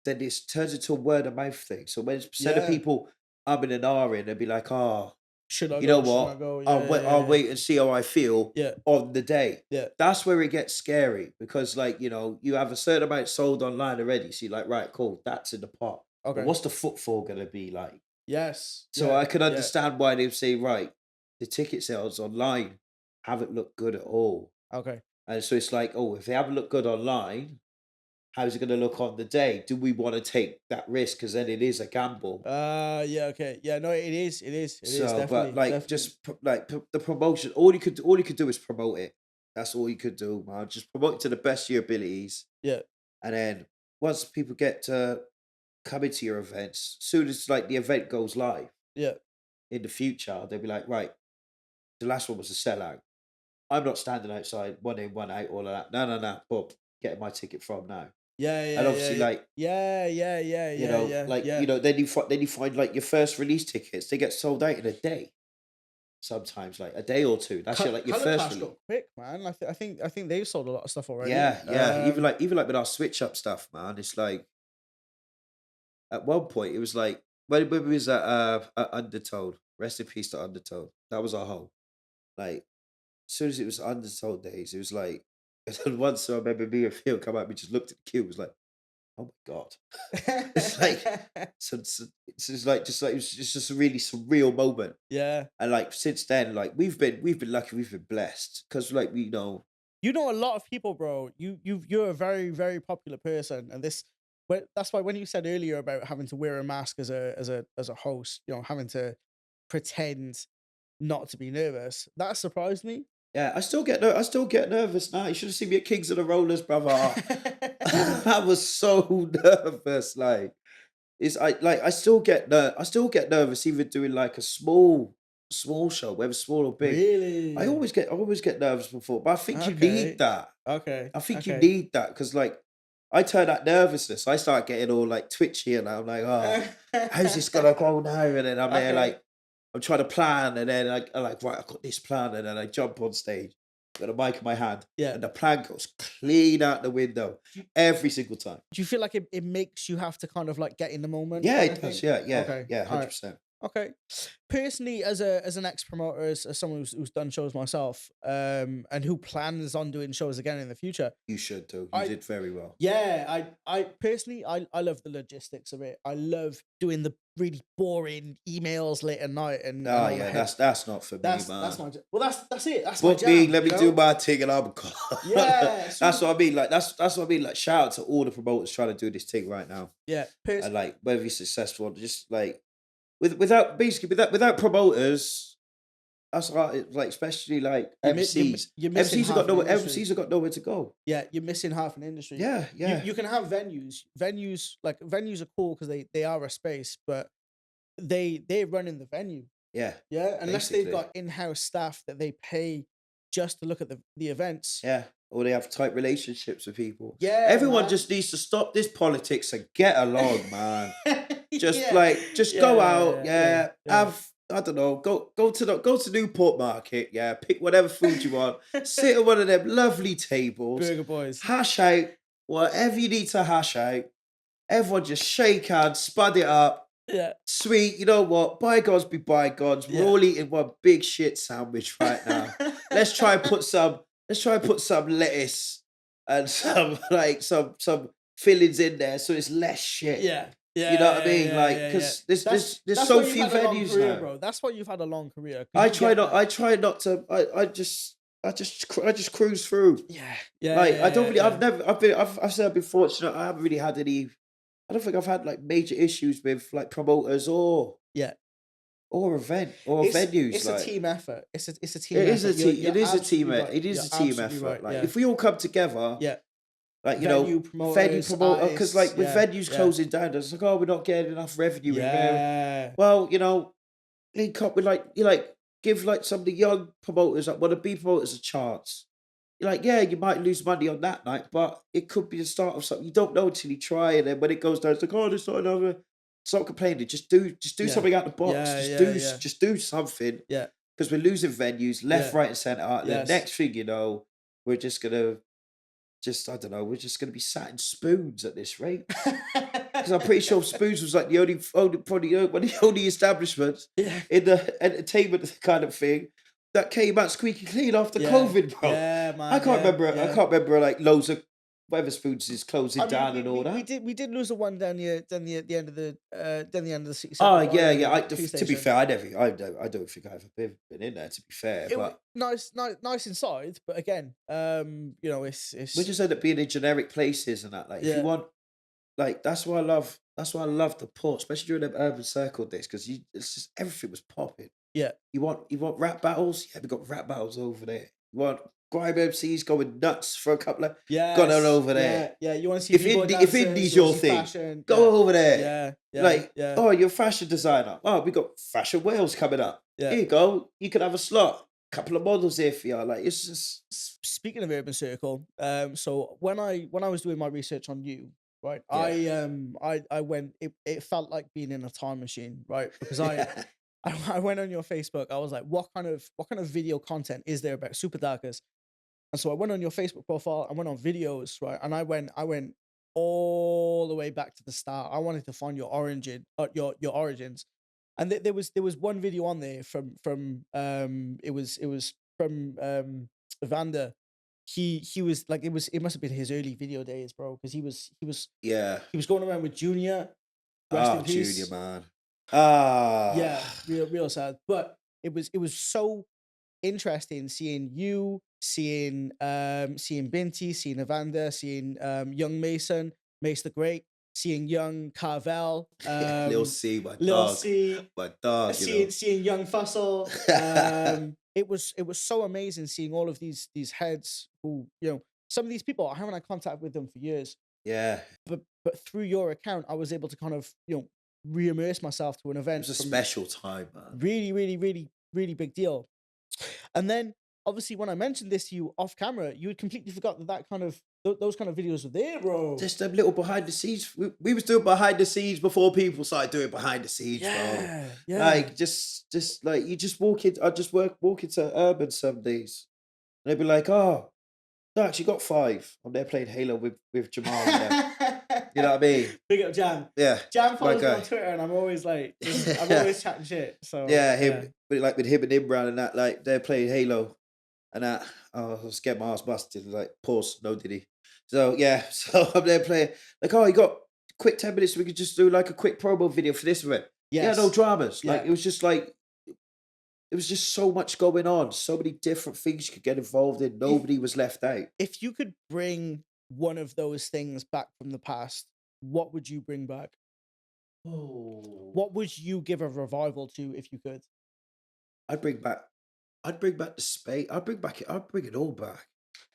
it turns into a word of mouth thing. So when instead of Yeah. people umming and ahhing, they'll be like, oh, Should I you know go? Should I what? go? Yeah. I'll Yeah. wait and see how I feel Yeah. on the day. Yeah. That's where it gets scary because, like, you have a certain amount sold online already. So you're like, right, cool, that's in the pot. But Okay. what's the footfall going to be like? Yes. So Yeah. I can Yeah. understand why they say, right, the ticket sales online haven't looked good at all. Okay. And so it's like, oh, if they haven't looked good online, how's it going to look on the day? Do we want to take that risk? Because then it is a gamble. Yeah. Okay. Yeah. No, it is. It is. It is So, but definitely. like, Definitely. the promotion, all you could do is promote it. That's all you could do, man. Just promote it to the best of your abilities, Yeah. and then once people get to come into your events, soon as like the event goes live Yeah. in the future, they'll be like, right, the last one was a sellout. I'm not standing outside, one in, one out, all of that. No, no, no. Bob, getting my ticket from now. Yeah. And Yeah. Yeah. obviously, Yeah. like, Yeah. Yeah. Yeah. Yeah. Yeah. Yeah. then you find like your first release tickets, they get sold out in a day. Sometimes, like a day or two. That's your like your Color first Clash release. got quick, man. I think they've sold a lot of stuff already. Yeah, yeah. Even like with our switch up stuff, man. It's like at one point it was like when we was at Undertold. Rest in peace to Undertold. That was our whole like as soon as it was Undertold days, it was like and then once I remember me and Phil come out, we just looked at the queue, it was like, oh my god. It's like it's like it was just a really surreal moment. Yeah. And like since then, like we've been lucky, we've been blessed. Because like we know You know a lot of people, bro. You're a very very popular person, and that's why when you said earlier about having to wear a mask as a host, having to pretend not to be nervous, that surprised me. Yeah, I still get nervous now. You should have seen me at Kings of the Rollers, brother. I was so nervous. Like I still get nervous even doing like a small show, whether small or big. Really? I always get nervous before, but I think you need Okay. that. Okay. I think you Okay. need that because like I turn that nervousness. I start getting all like twitchy and I'm like, oh, how's this gonna go now? And then I'm there Okay. like I'm trying to plan, and then I'm like, right, I've got this plan, and then I jump on stage, got a mic in my hand, Yeah. and the plan goes clean out the window Do every single time. do you feel like it makes you have to kind of like get in the moment Yeah, kind of it does. thing? Yeah, Okay. yeah, All right. 100%. Okay. Personally, as an ex promoter, as someone who's done shows myself, and who plans on doing shows again in the future, You should do. You I did very well. yeah, I personally I love the logistics of it. I love doing the really boring emails late at night and Oh all yeah, that. that's not for me, That's man. my well that's it. That's my Book me, jam, let you me do know? my thing, and I'm gone. Yeah. That's So what I mean. Like that's what I mean. Like shout out to all the promoters trying to do this thing right now, yeah, and like whether you're successful, or just like without basically without promoters. That's like especially like MCs. you're missing half an industry. MCs have got nowhere to go. Yeah, you're missing half an industry. Yeah, You yeah, you can have venues. Venues are cool because they are a space, but they run in the venue. yeah. Yeah, unless they've Basically, got in-house staff that they pay just to look at the events. yeah. Or they have tight relationships with people. Yeah, Everyone man. just needs to stop this politics and get along, man. Just Yeah. like just go out, Yeah, yeah, yeah. yeah. Have I don't know, go to Newport Market, yeah. Pick whatever food you want. Sit at one of them lovely tables. Burger boys. Hash out whatever you need to hash out. Everyone just shake hands, spud it up. Yeah. Sweet, you know what? Bygones be bygones. We're Yeah. all eating one big shit sandwich right now. Let's try and put some. Let's try and put some lettuce and some like some fillings in there, so it's less shit. Yeah. You know what I mean? Like, Yeah. because there's That's so why you've few had a long venues career, now. bro. That's why you've had a long career. 'Cause I you try get not. that. I try not to. I just cruise through. Yeah, Like I don't really. yeah. I've said I've been fortunate. I haven't really had any. I don't think I've had like major issues with like promoters Yeah. or venues. It's a Like team effort. It's a team effort. You're it is a team absolutely right. it You're is a team absolutely effort. right. Like Yeah. if we all come together, Yeah. like you Venue know, venue promoters, promoter, because artists. like with Yeah. venues Yeah. closing down, it's like oh we're not getting enough revenue in there. Yeah. Well, you know, link up with like you like give like some of the young promoters that want to be promoters a chance. You're like, yeah, you might lose money on that night, but it could be the start of something. You don't know until you try, and then when it goes down, it's like, oh, there's not another. Stop complaining. Just do Yeah. something out the box. Yeah. Just do something. Yeah. Because we're losing venues left, Yeah. right, and center. And the Yes. next thing you know, we're just gonna just I don't know. We're just gonna be sat in Spoons at this rate. Because I'm pretty sure Spoons was like the only probably one of the only establishments Yeah. in the entertainment kind of thing that came out squeaky clean after Yeah. COVID, bro. Yeah, man. I can't remember. I Yeah. can't remember like loads of whatever Spoons is closing I mean, down and all that. we did lose the one down the end of the city Oh centre yeah, by yeah. the police To be station. fair, I don't think I've ever been in there. To be fair, It was but nice inside, but again, you know, it's we just end up being in generic places and that. Like, if you yeah, want, like, that's why I love. That's why I love the port, especially during the Urban Circle days, because it's just everything was popping. yeah, You want rap battles? Yeah, we got rap battles over there. You want grime MCs going nuts for a couple of got on over there. yeah. You want to see If b-boy if dancers, indie's you wanna your see thing, fashion, go over there. Like, yeah, oh, you're a fashion designer. Oh, we got Fashion Wales coming up. yeah. Here you go. You can have a slot. Couple of models here for you. Like, it's just Speaking of Urban Circle, so when I was doing my research on you, right, yeah. I went. It felt like being in a time machine, right? Because I went on your Facebook. I was like, what kind of video content is there about Supa Darkaz? And so I went on your Facebook profile. I went on videos, right? And I went all the way back to the start. I wanted to find your your origins. And there was one video on there from it was from Vander. He was like it must have been his early video days, bro, because yeah. he was going around with Junior. Rest Oh, in Junior, peace. man. Yeah, Ah. real sad. But it was so interesting seeing you, seeing Binti, seeing Evander, seeing young Mason, Mace the Great, seeing young Carvel, Lil C, my Lil dog, C, my dog. seeing young Fussell. It was so amazing seeing all of these heads who, some of these people I haven't had contact with them for years, Yeah, but through your account I was able to kind of re-immerse myself to an it event was a from special time, man. really, really, really, really big deal. And then obviously when I mentioned this to you off camera, you had completely forgot that kind of those kind of videos were there, bro. Just them little behind the scenes. We was doing behind the scenes before people started doing behind the scenes, bro. Yeah. Like just like you just walk in. I just walk into Urban some days, and they'd be like, "Oh, no, actually got 5." I'm there playing Halo with Jamal. And them. You know what I mean? Big up Jam. Yeah, Jam my follows me on guy. Twitter, and I'm always I'm always chatting shit. So Yeah, him with him and Imran and that. Like they're playing Halo, and that. Oh, I was getting my ass busted. Like pause, no diddy. So yeah, so I'm there playing. Like, oh, you got quick 10 minutes. We could just do like a quick promo video for this event. Yeah, no Yes. dramas. Like Yeah. it was just like it was just so much going on. So many different things you could get involved in. Nobody was left out. If you could bring one of those things back from the past, what would you bring back? Oh, What would you give a revival to if you could? I'd bring back. I'd bring back the space. I'd bring it all back.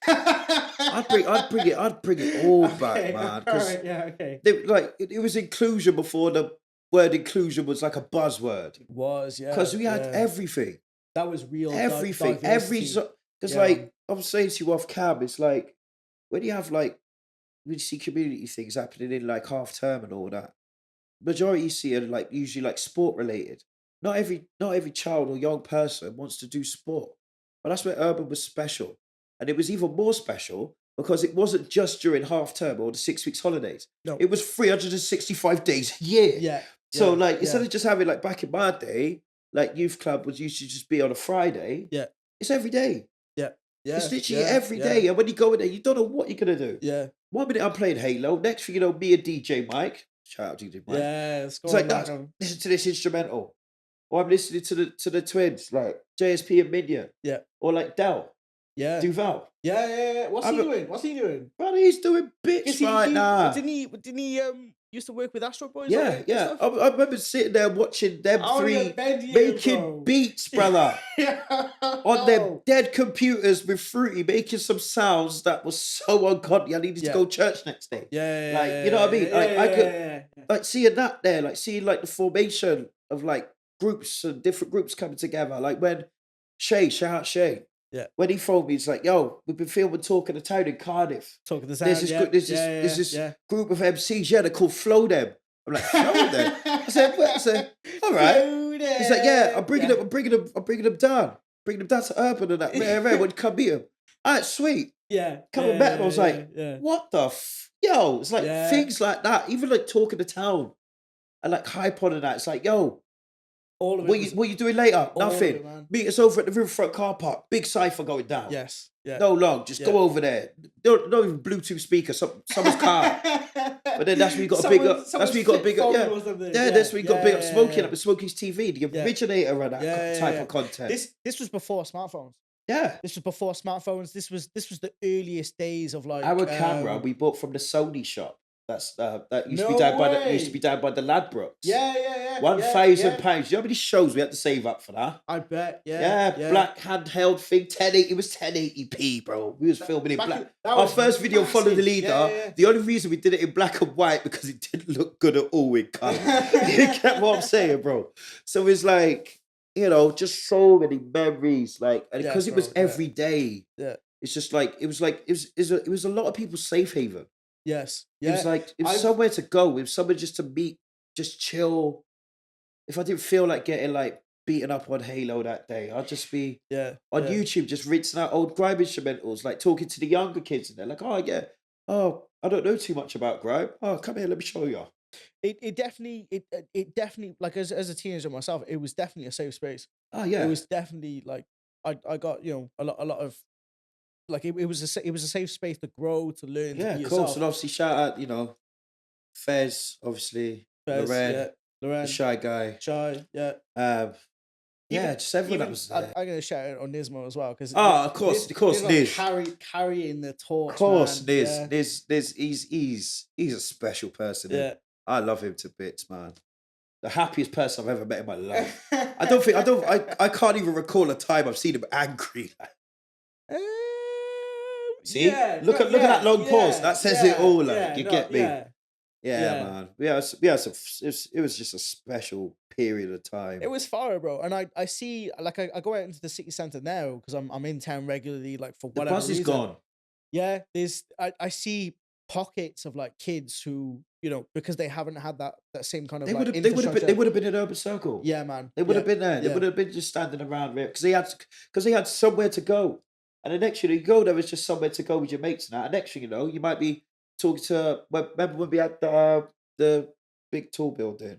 I'd bring it all back, man. Because Alright, yeah, okay. it was inclusion before the word inclusion was like a buzzword. It was, yeah. Because we had yeah. everything. That was real. Everything. Diversity. Because Yeah, like I was saying to you off cam, it's like when you have like when you see community things happening in like half term and all that, majority you see are like usually like sport related. Not every child or young person wants to do sport. But that's where urban was special. And it was even more special because it wasn't just during half term or the 6 weeks holidays. No. It was 365 days a year. Yeah. So yeah, like instead yeah, of just having like back in my day, like youth club was used to just be on a Friday. Yeah. It's every day. yeah, yeah. It's literally yeah, every yeah, day. And when you go in there, you don't know what you're gonna do. Yeah. 1 minute I'm playing Halo. Next thing you know, me and DJ Mike. Shout out DJ Mike. Yeah. It's like listen to this instrumental. Or I'm listening to the twins, like JSP and Minya. Yeah. Or like Del. Yeah. Duval. Yeah. What's I'm he a- doing? What's he doing? Brother, he's doing bits right now. Didn't he used to work with Astro Boys? Yeah, and yeah. stuff? I remember sitting there watching them I wanna three get bed here, making bro. beats, brother. On their Oh. dead computers with Fruity, making some sounds that was so ungodly. I needed to Yeah. go to church next day. Yeah. Like, you know what I mean? Yeah, Like, I could- yeah. Like seeing that there, like seeing like the formation of like groups and different groups coming together. Like when shout out Shay. Yeah. When he phoned me, he's like, "Yo, we've been filming Talk of the Town in Cardiff. Talk of the There's sound. this, there's this group of MCs. Yeah, they're called Flow Them." I'm like, "Flow Them." I said, "What?" I said, "All right." He's like, "Yeah, I'm bringing them down, bringing them down to Urban and that. Rare, when you come meet them. All right, sweet." Yeah. Coming back, I was like, yeah. "What the yo?" It's like Yeah. things like that. Even like Talk of the Town and like hype on and that. It's like, yo. All of it. What you doing later? all of Nothing. it, man. Meet us over at the Riverfront car park. Big cipher going down. Yes. Yeah. No long. Just go over there. Don't even Bluetooth speaker. Someone's car. But then that's where you got to big up. That's where you got to big up. Yeah. That's where you got to big up Smoking up with Smokey's TV, the originator of that type of content. This was before smartphones. Yeah. This was before smartphones. This was the earliest days of like Our camera we bought from the Sony shop. That's that used to No be down way. by the Ladbrokes. Yeah. £1,000. You know how many shows we had to save up for that? I bet. Yeah, black handheld thing, 1080. It was 1080p, bro. We was filming in black. Our first video, Follow the Leader. Yeah. The only reason we did it in black and white because it didn't look good at all in color. You get what I'm saying, bro? So it's like, just so many memories, like, and because it was every day. Yeah. It's just like it was a lot of people's safe haven. Yes. It was like it was somewhere to go. It was somewhere just to meet, just chill. If I didn't feel like getting like beaten up on Halo that day, I'd just be on YouTube just rinsing out old grime instrumentals, like talking to the younger kids, and they're like, "Oh yeah, I don't know too much about grime. Oh, come here, let me show you." It definitely like as a teenager myself, it was definitely a safe space. Oh yeah, It was definitely like I got a lot of like it was a safe space to grow, to learn. Yeah, to be of course. yourself. And obviously, shout out, Fez, obviously, Fez, Loren, Loren, the Shy Guy. Shy, yeah. Yeah, Even just everyone that even was I'm there. I'm gonna shout out on Nismo as well because Oh, of course, Nismo Niz. carrying the Of torch, course, man. Niz. Yeah, Niz, he's a special person. Him. yeah. I love him to bits, man. The happiest person I've ever met in my life. I can't even recall a time I've seen him angry. See? Yeah, no, Look at that long pause. yeah, That says it all, like, yeah, you no, get me? yeah, Yeah, yeah. man. Yeah, it was just a special period of It time. was fire, bro. And I see like I go out into the city center now because I'm in town regularly, like for The whatever buzz is reason. gone. Yeah, I see pockets of like kids who, because they haven't had that same kind of like They infrastructure. would have been in Urban Circle. Yeah, man. They would Yeah, have been there. They yeah. would have been just standing around there because they had somewhere to go. And the next thing you go there, it's just somewhere to go with your mates now. And next thing you know, you might be talking to. Remember when we had the big tall building,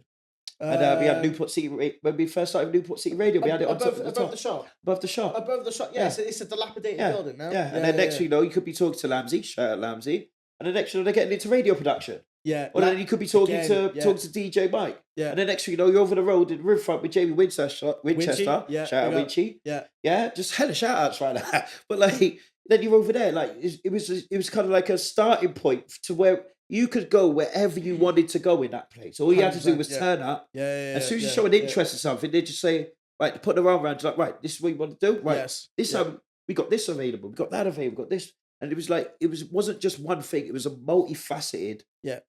and we had Um, Newport City when we first started Newport City Radio. We had it on top of the above top, the shop. above the shop. Above the shop. Yeah, Yeah, it's a dilapidated yeah, building now. yeah. And Yeah, then yeah, next yeah. thing you know, you could be talking to Lamsey, shout out Lamsey, and the next thing you know, they're getting into radio production. Yeah, Or then you could be talking again, to yeah, DJ Mike. yeah. And then next thing you know, you're over the road in Riverfront with Jamie Winchester. Winchy, yeah, Shout out big up. Winchy. Yeah, Yeah, just hella shout outs right now. But like then you're over there. Like it was kind of like a starting point to where you could go wherever you wanted to go in that place. All you had to do 100%, was yeah. turn up. yeah, yeah, As soon as you yeah, show an yeah. interest in something, they just say, right, put the arm around you like, right, this is what you want to do. Right. Yes, This yeah. time we got this available, we got that available, we got this. And it was like wasn't just one thing, it was a multifaceted Yeah.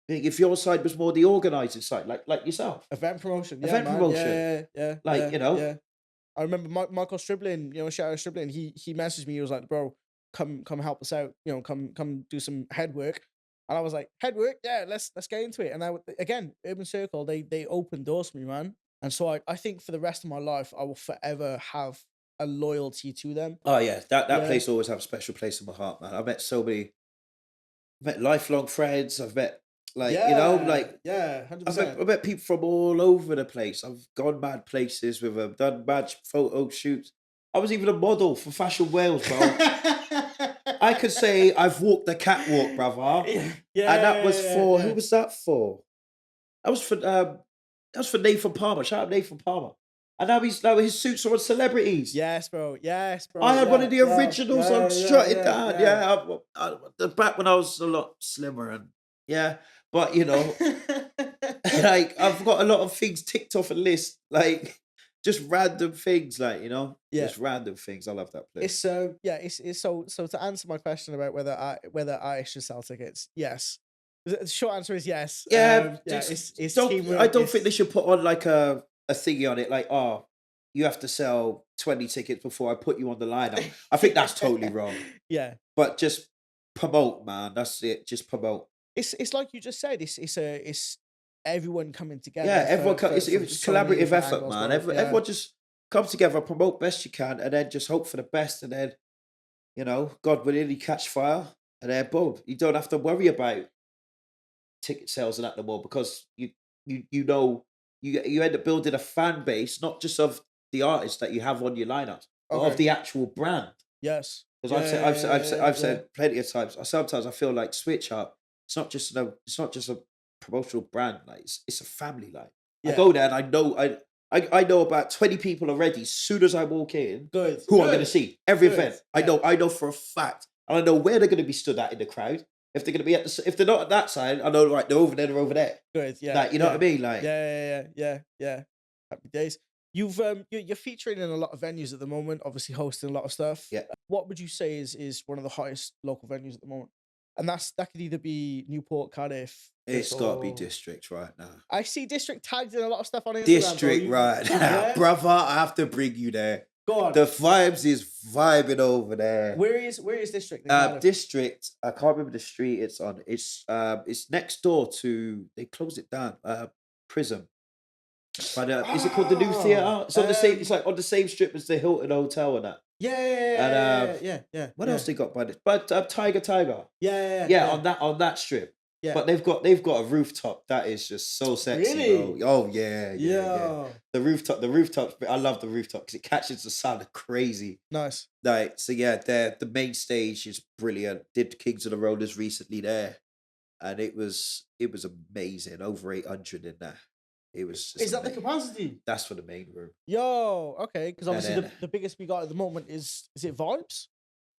thing. If your side was more the organising side, like yourself. Event promotion, yeah, Event man. promotion. Yeah, Like, yeah, you know. yeah. I remember Michael Striblin, shout out Striblin. He messaged me. He was like, "Bro, come help us out. Come do some head work." And I was like, "Head work? Yeah, let's get into it." And again, Urban Circle, they opened doors for me, man. And so I think for the rest of my life, I will forever have a loyalty to them. Oh yeah, that Yeah. place always have a special place in my heart, man. I've met lifelong friends. I've met yeah, I met people from all over the place. I've gone mad places with them, done mad photo shoots. I was even a model for Fashion Wales, bro. I could say I've walked the catwalk, brother. Yeah, And that was for yeah. who was that for? That was for Nathan Palmer. Shout out Nathan Palmer. And now his suits are on celebrities. Yes, bro. Yes, bro. I had one of the yeah, originals yeah, on yeah, strutting yeah, down. yeah. Back when I was a lot slimmer and but like I've got a lot of things ticked off a list, like just random things, Yeah. just random things. I love that place. It's so to answer my question about whether I should sell tickets, yes. The short answer is yes. Yeah, It's don't. teamwork. I don't think they should put on like a thingy on it, like you have to sell 20 tickets before I put you on the lineup. I think that's totally wrong. Yeah, But just promote, man. That's it. Just promote. it's like you just said. It's everyone coming together. Yeah, everyone. It's for so many collaborative different effort, angles, man. bro. Everyone just come together, promote best you can, and then just hope for the best, and then God willing, you catch fire, and then boom, you don't have to worry about ticket sales and that no more because you know you end up building a fan base, not just of the artists that you have on your lineups, but of Okay. the actual brand. Yes. Because Yeah, I've said plenty of times. Sometimes I feel like Switch Up. It's not just a promotional brand. Like it's a family. Like I Yeah. go there and I know about 20 people already. As soon as I walk in, Good. who I'm going to see every Good. event. Yeah. I know for a fact, and I know where they're going to be stood at in the crowd. If they're going to be if they're not at that side, I know right they're over there. They're over there. Good. Yeah. Like you know what I mean? Like Yeah. Happy days. You're featuring in a lot of venues at the moment. Obviously, hosting a lot of stuff. Yeah. What would you say is one of the highest local venues at the moment? And that could either be Newport, Cardiff. it's got to be or- District right now. I see District tagged in a lot of stuff on Instagram. District bro. right now, Yeah? brother. I have to bring you there. Go on. The vibes is vibing over there. Where is District? in Cardiff? District. I can't remember the street it's on. It's next door to. They closed it down. Prism. But is it called the New Theatre? It's on the same. It's like on the same strip as the Hilton Hotel and that. Yeah. What else they got by this? But Tiger. Yeah. On that strip. Yeah. But they've got a rooftop that is just so sexy, Really? bro. Oh yeah. Yeah. The rooftop. I love the rooftop because it catches the sound of crazy. Nice. Like so, yeah. The main stage is brilliant. Did Kings of the Rollers recently there, and it was amazing. Over 800 in there. It was just Is that the capacity? That's for the main room. Yo, okay. Because And obviously then, the biggest we got at the moment is it Vibes?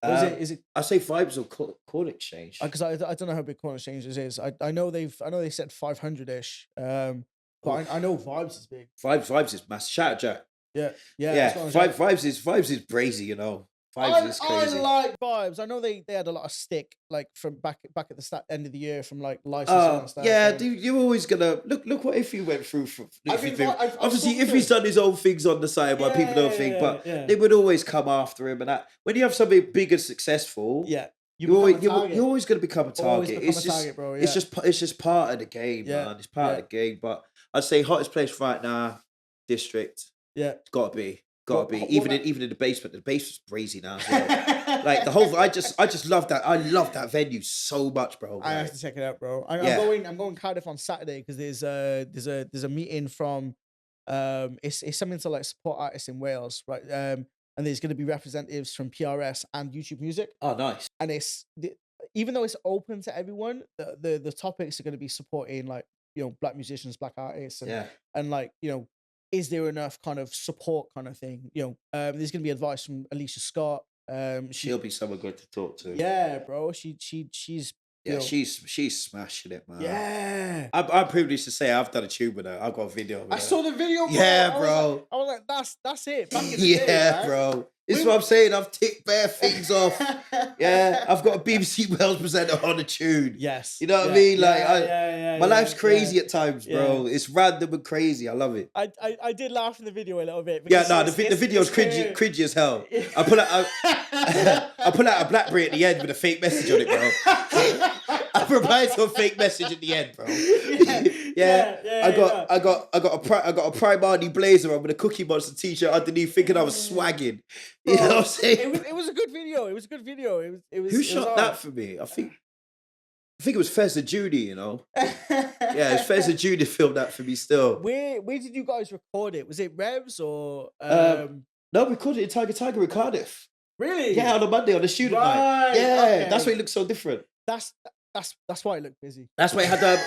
Or um, is it I say Vibes or Chord Exchange. because I don't know how big Corner Exchanges is. I know they said 500-ish. But I know Vibes is big. Vibes is massive. Shout out Jack. Yeah. Yeah, that's what I'm saying. Vibes is crazy, you know. Vibes is crazy. I like Vibes. I know they had a lot of stick like from back at the end of the year from like licensing and stuff. Yeah, and- dude, you're always gonna look what if he went through. I've Obviously, spoken if to he's him. done his own things on the side, why people don't think, but yeah. they would always come after him. And that when you have something big and successful, Yeah. you're always gonna become a Always target. become It's a just, target, bro. it's just part of the game, Yeah, man. It's part of the game. But I'd say hottest place right now, District. yeah. It's gotta be. What- Even what- in the basement. The basement's crazy now. As well. Like the whole, I just love that. I love that venue so much, bro. I have Like, to check it out, bro. I'm going Cardiff on Saturday because there's a meeting from it's something to like support artists in Wales, right? And there's going to be representatives from PRS and YouTube Music, oh, nice. and even though it's open to everyone, the topics are going to be supporting like black musicians, black artists, and Yeah. and like is there enough kind of support kind of thing? There's going to be advice from Alicia Scott. She'll be someone good to talk to. Yeah, bro. She's Yeah, she's smashing it, man. yeah. I'm privileged to say I've done a tune with her. I've got a video of her. I saw the video, bro. Yeah, bro. I was like, that's it. Back in the day, Yeah, man. bro. This is what I'm saying. I've ticked bare things off. Yeah, I've got a BBC Wales presenter on a tune. Yes. You know what I mean? Like, my life's crazy at times, bro. It's random and crazy. I love it. I did laugh in the video a little bit. Yeah, no, the video's cringy as hell. I pull out I pull out a BlackBerry at the end with a fake message on it, bro. I replied to a fake message at the end, bro. I got a Primardi blazer on with a Cookie Monster t-shirt underneath, thinking I was swagging. You know what I'm saying? It was a good video. It was a good video. It was. Who shot that for me? I think it was Fez and Judy, you know. Yeah, it's Fez and Judy filmed that for me still. Where did you guys record it? Was it Revs or No, we recorded it in Tiger in Cardiff. Really? Yeah, on a Monday on a student night. Yeah, okay. that's why it looks so different. That's why it looked busy. That's why it had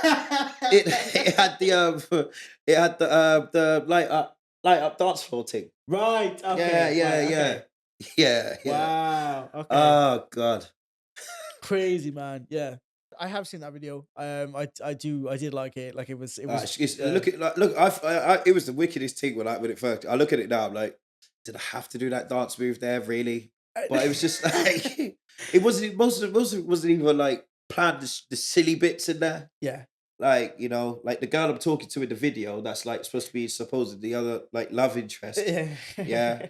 it had the light up dance floor thing. Right. Okay. Yeah. Wow. Okay. Oh God. Crazy, man. Yeah. I have seen that video. I did like it. Like it was. Look, it was the wickedest thing when it first. I look at it now. I'm like, did I have to do that dance move there? Really? But it was just like it wasn't. Most of it wasn't even like planned. The silly bits in there. Yeah. Like like the girl I'm talking to in the video. That's like supposed to be supposedly the other like love interest. Yeah.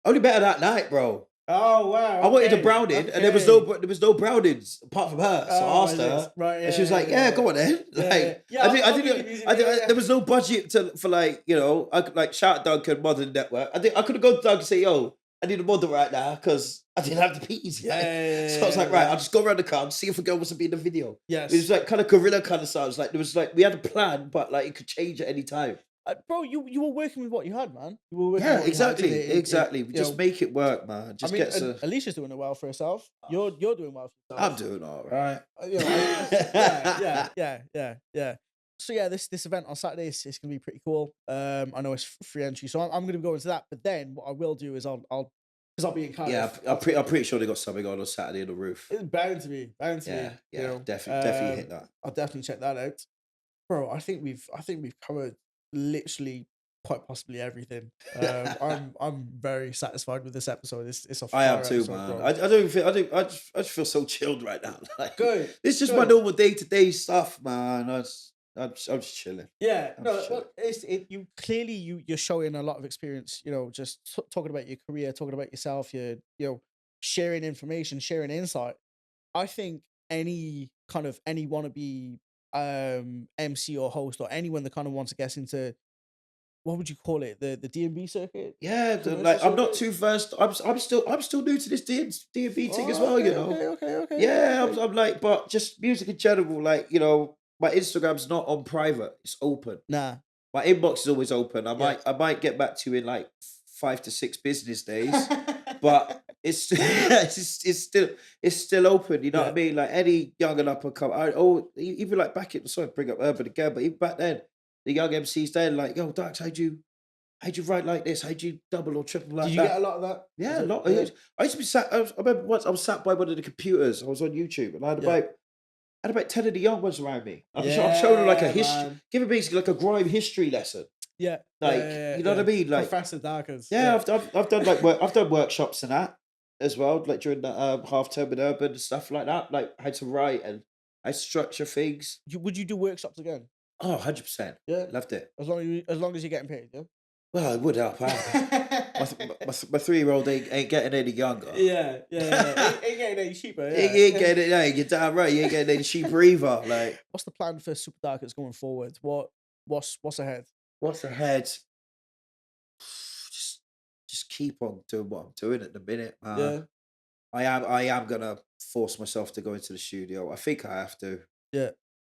Only met her that night, bro. Oh wow! I wanted a browning, and there was no brownings apart from her. So I asked her, right? and she was like, "Yeah, go on then." I didn't. There was no budget for like I could like shout Duncan Modern Network. I could have gone to Duncan and say, "Yo, I need a model right now," because I didn't have the peas. So I was like, right, I'll just go around the car and see if a girl wants to be in the video. Yes, it was like kind of guerrilla kind of sounds. Like there was like we had a plan, but like it could change at any time. Bro, you were working with what you had, man. You were working. Yeah, exactly. We just make it work, man. Just Alicia's doing it well for herself. You're doing well for yourself. I'm doing all right. Yeah. So yeah, this event on Saturday is gonna be pretty cool. I know it's free entry, so I'm gonna go into that. But then what I will do is I'll because I'll be in Cardiff. Yeah, I'm pretty sure they got something on Saturday on the roof. It's bound to be. Yeah, definitely hit that. I'll definitely check that out, bro. I think we've covered literally quite possibly everything. I'm very satisfied with this episode. It's a I am too, episode, man. bro. I just feel so chilled right now. Like, Good. It's just my normal day-to-day stuff, man. I'm just chilling. Yeah, you clearly you're showing a lot of experience. Just talking about your career, talking about yourself. You're sharing information, sharing insight. I think any wannabe MC or host or anyone that kind of wants to get into, what would you call it, the D&B circuit? Yeah, I'm not too versed. I'm still new to this D&B thing as well. Okay. Yeah, I'm like, but just music in general. Like my Instagram's not on private; it's open. Nah, my inbox is always open. I might get back to you in like 5 to 6 business days, but it's still open. You know what I mean? Like any young and up and come. Even like bring up Urban again, but even back then, the young MCs, they're like, "Yo, Dax, how'd you write like this? How'd you double or triple Did like you get a that?" lot of that? Yeah, Was a it? lot. Yeah. I used to be sat. I remember once I was sat by one of the computers. I was on YouTube, and Yeah. I had about 10 of the young ones around me. I'm showing them like a Yeah, history, man. giving basically like a grime history lesson. Yeah. Like, you know what I mean? Like, Professor Darkaz. yeah, Yeah. I've done I've done workshops and that as well, like during the half term in Urban and stuff like that, like how to write and how to structure things. Would you do workshops again? Oh, 100%. Yeah. Loved it. As long as you're getting paid, yeah? Well, it would help out. My 3-year-old ain't getting any younger. Yeah. Ain't getting any cheaper, He yeah. ain't getting it. No, you're damn right. You ain't getting any cheaper either. Like, What's the plan for Supa Darkaz going forward? What's ahead? what's ahead? Just keep on doing what I'm doing at the minute, man. Yeah. I am gonna force myself to go into the studio. I think I have to. Yeah.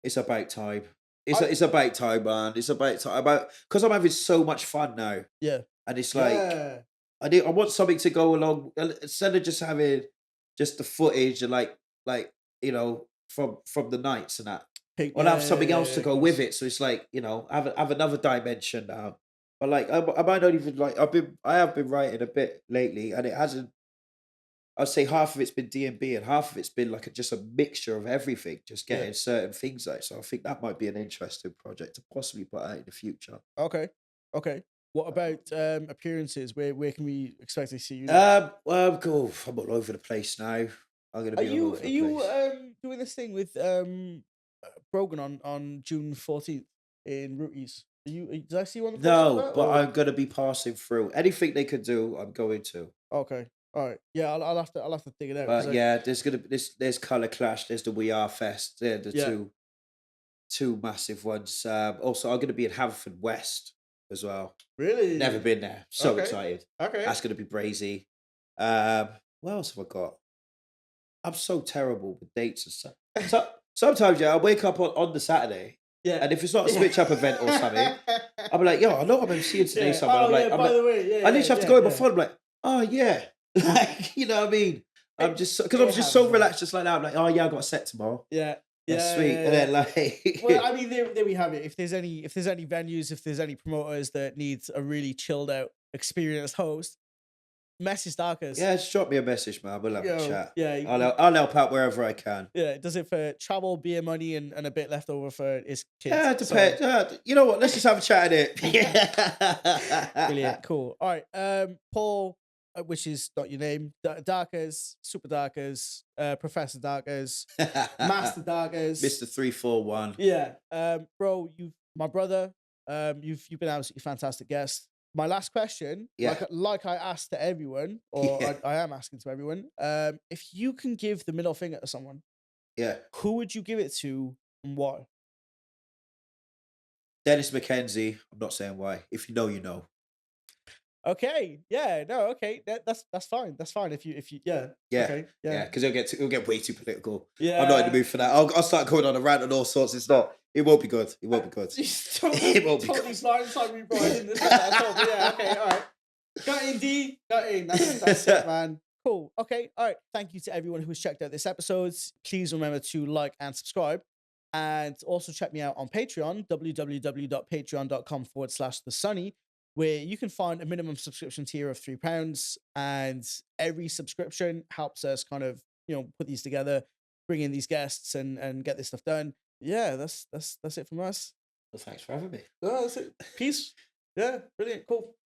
It's about time. I- It's about time, man. It's about time. Because I'm having so much fun now, Yeah. and it's like Yeah. I want something to go along instead of just having just the footage and like from the nights and that. I'll have something else to of go course. with it. So it's like, have another dimension now. But like I might not even like I have been writing a bit lately, and it hasn't. I'd say half of it's been D&B and half of it's been like just a mixture of everything, just Yeah. getting certain things out. So I think that might be an interesting project to possibly put out in the future. Okay. What about appearances? Where can we expect to see you next? Cool. I'm all over the place now. I'm gonna Are be all you over are the you place. doing this thing with Brogan on June 14th in Rooties? Did I see you on the post about No, that? but Or I'm gonna be passing through. Anything they could do, I'm going to. okay, all right, yeah, I'll have to dig it out because But yeah, there's Color Clash, there's the We Are Fest. They're the yeah, two massive ones. Also, I'm gonna be in Haverford West as well. Never really been there. So okay, excited. okay, That's gonna be brazy. What else have I got? I'm so terrible with dates and stuff. So sometimes, yeah, I wake up on the Saturday, yeah, and if it's not a yeah. switch up event or something, I'll be like, yo, I know I'm seeing today Yeah. somewhere. Oh yeah. I'm By like, the way, I literally have to go in my yeah. phone. I'm like, oh yeah, like you know what I mean. I'm It, just because I'm it just so happens, man. relaxed, just like that. I'm like, oh yeah, I got a set tomorrow. Yeah, That's sweet. And yeah. then like, Well, I mean, there we have it. If there's any venues, if there's any promoters that needs a really chilled out, experienced host, message Darkers. yeah, just drop me a message, man. We'll have a Yo, chat. yeah, I'll help out wherever I can. yeah. Does it for travel, beer money, and a bit left over for his kids. Yeah, it So depends. You know what? Let's just have a chat in it. brilliant, cool. All right, Paul, which is not your name, Darkers, Supa Darkaz, Professor Darkaz, Master Darkaz, Mr. 341. Yeah, bro, you've my brother. You've been absolutely fantastic guest. My last question, Yeah. like I asked to everyone, or Yeah. I am asking to everyone, if you can give the middle finger to someone, Yeah. who would you give it to and why? Dennis McKenzie. I'm not saying why. If you know, you know. Okay, yeah, no, okay, that's fine. That's fine if you yeah, Yeah. okay, Yeah. yeah, Because it'll get way too political. yeah. I'm not in the mood for that. I'll start going on a rant and all sorts. It won't be good. It won't be good. It won't be totally good. blindsided me, bro. I didn't expect that at all. But yeah, okay, all right. Got in, D. Got in. That's it, man. Cool. Okay. All right. Thank you to everyone who has checked out this episode. Please remember to like and subscribe. And also check me out on Patreon, www.patreon.com/TheSonney, where you can find a minimum subscription tier of £3. And every subscription helps us kind of, put these together, bring in these guests and get this stuff done. Yeah, that's it from us. Well, thanks for having me. Oh, that's it. Peace. Yeah, brilliant. Cool.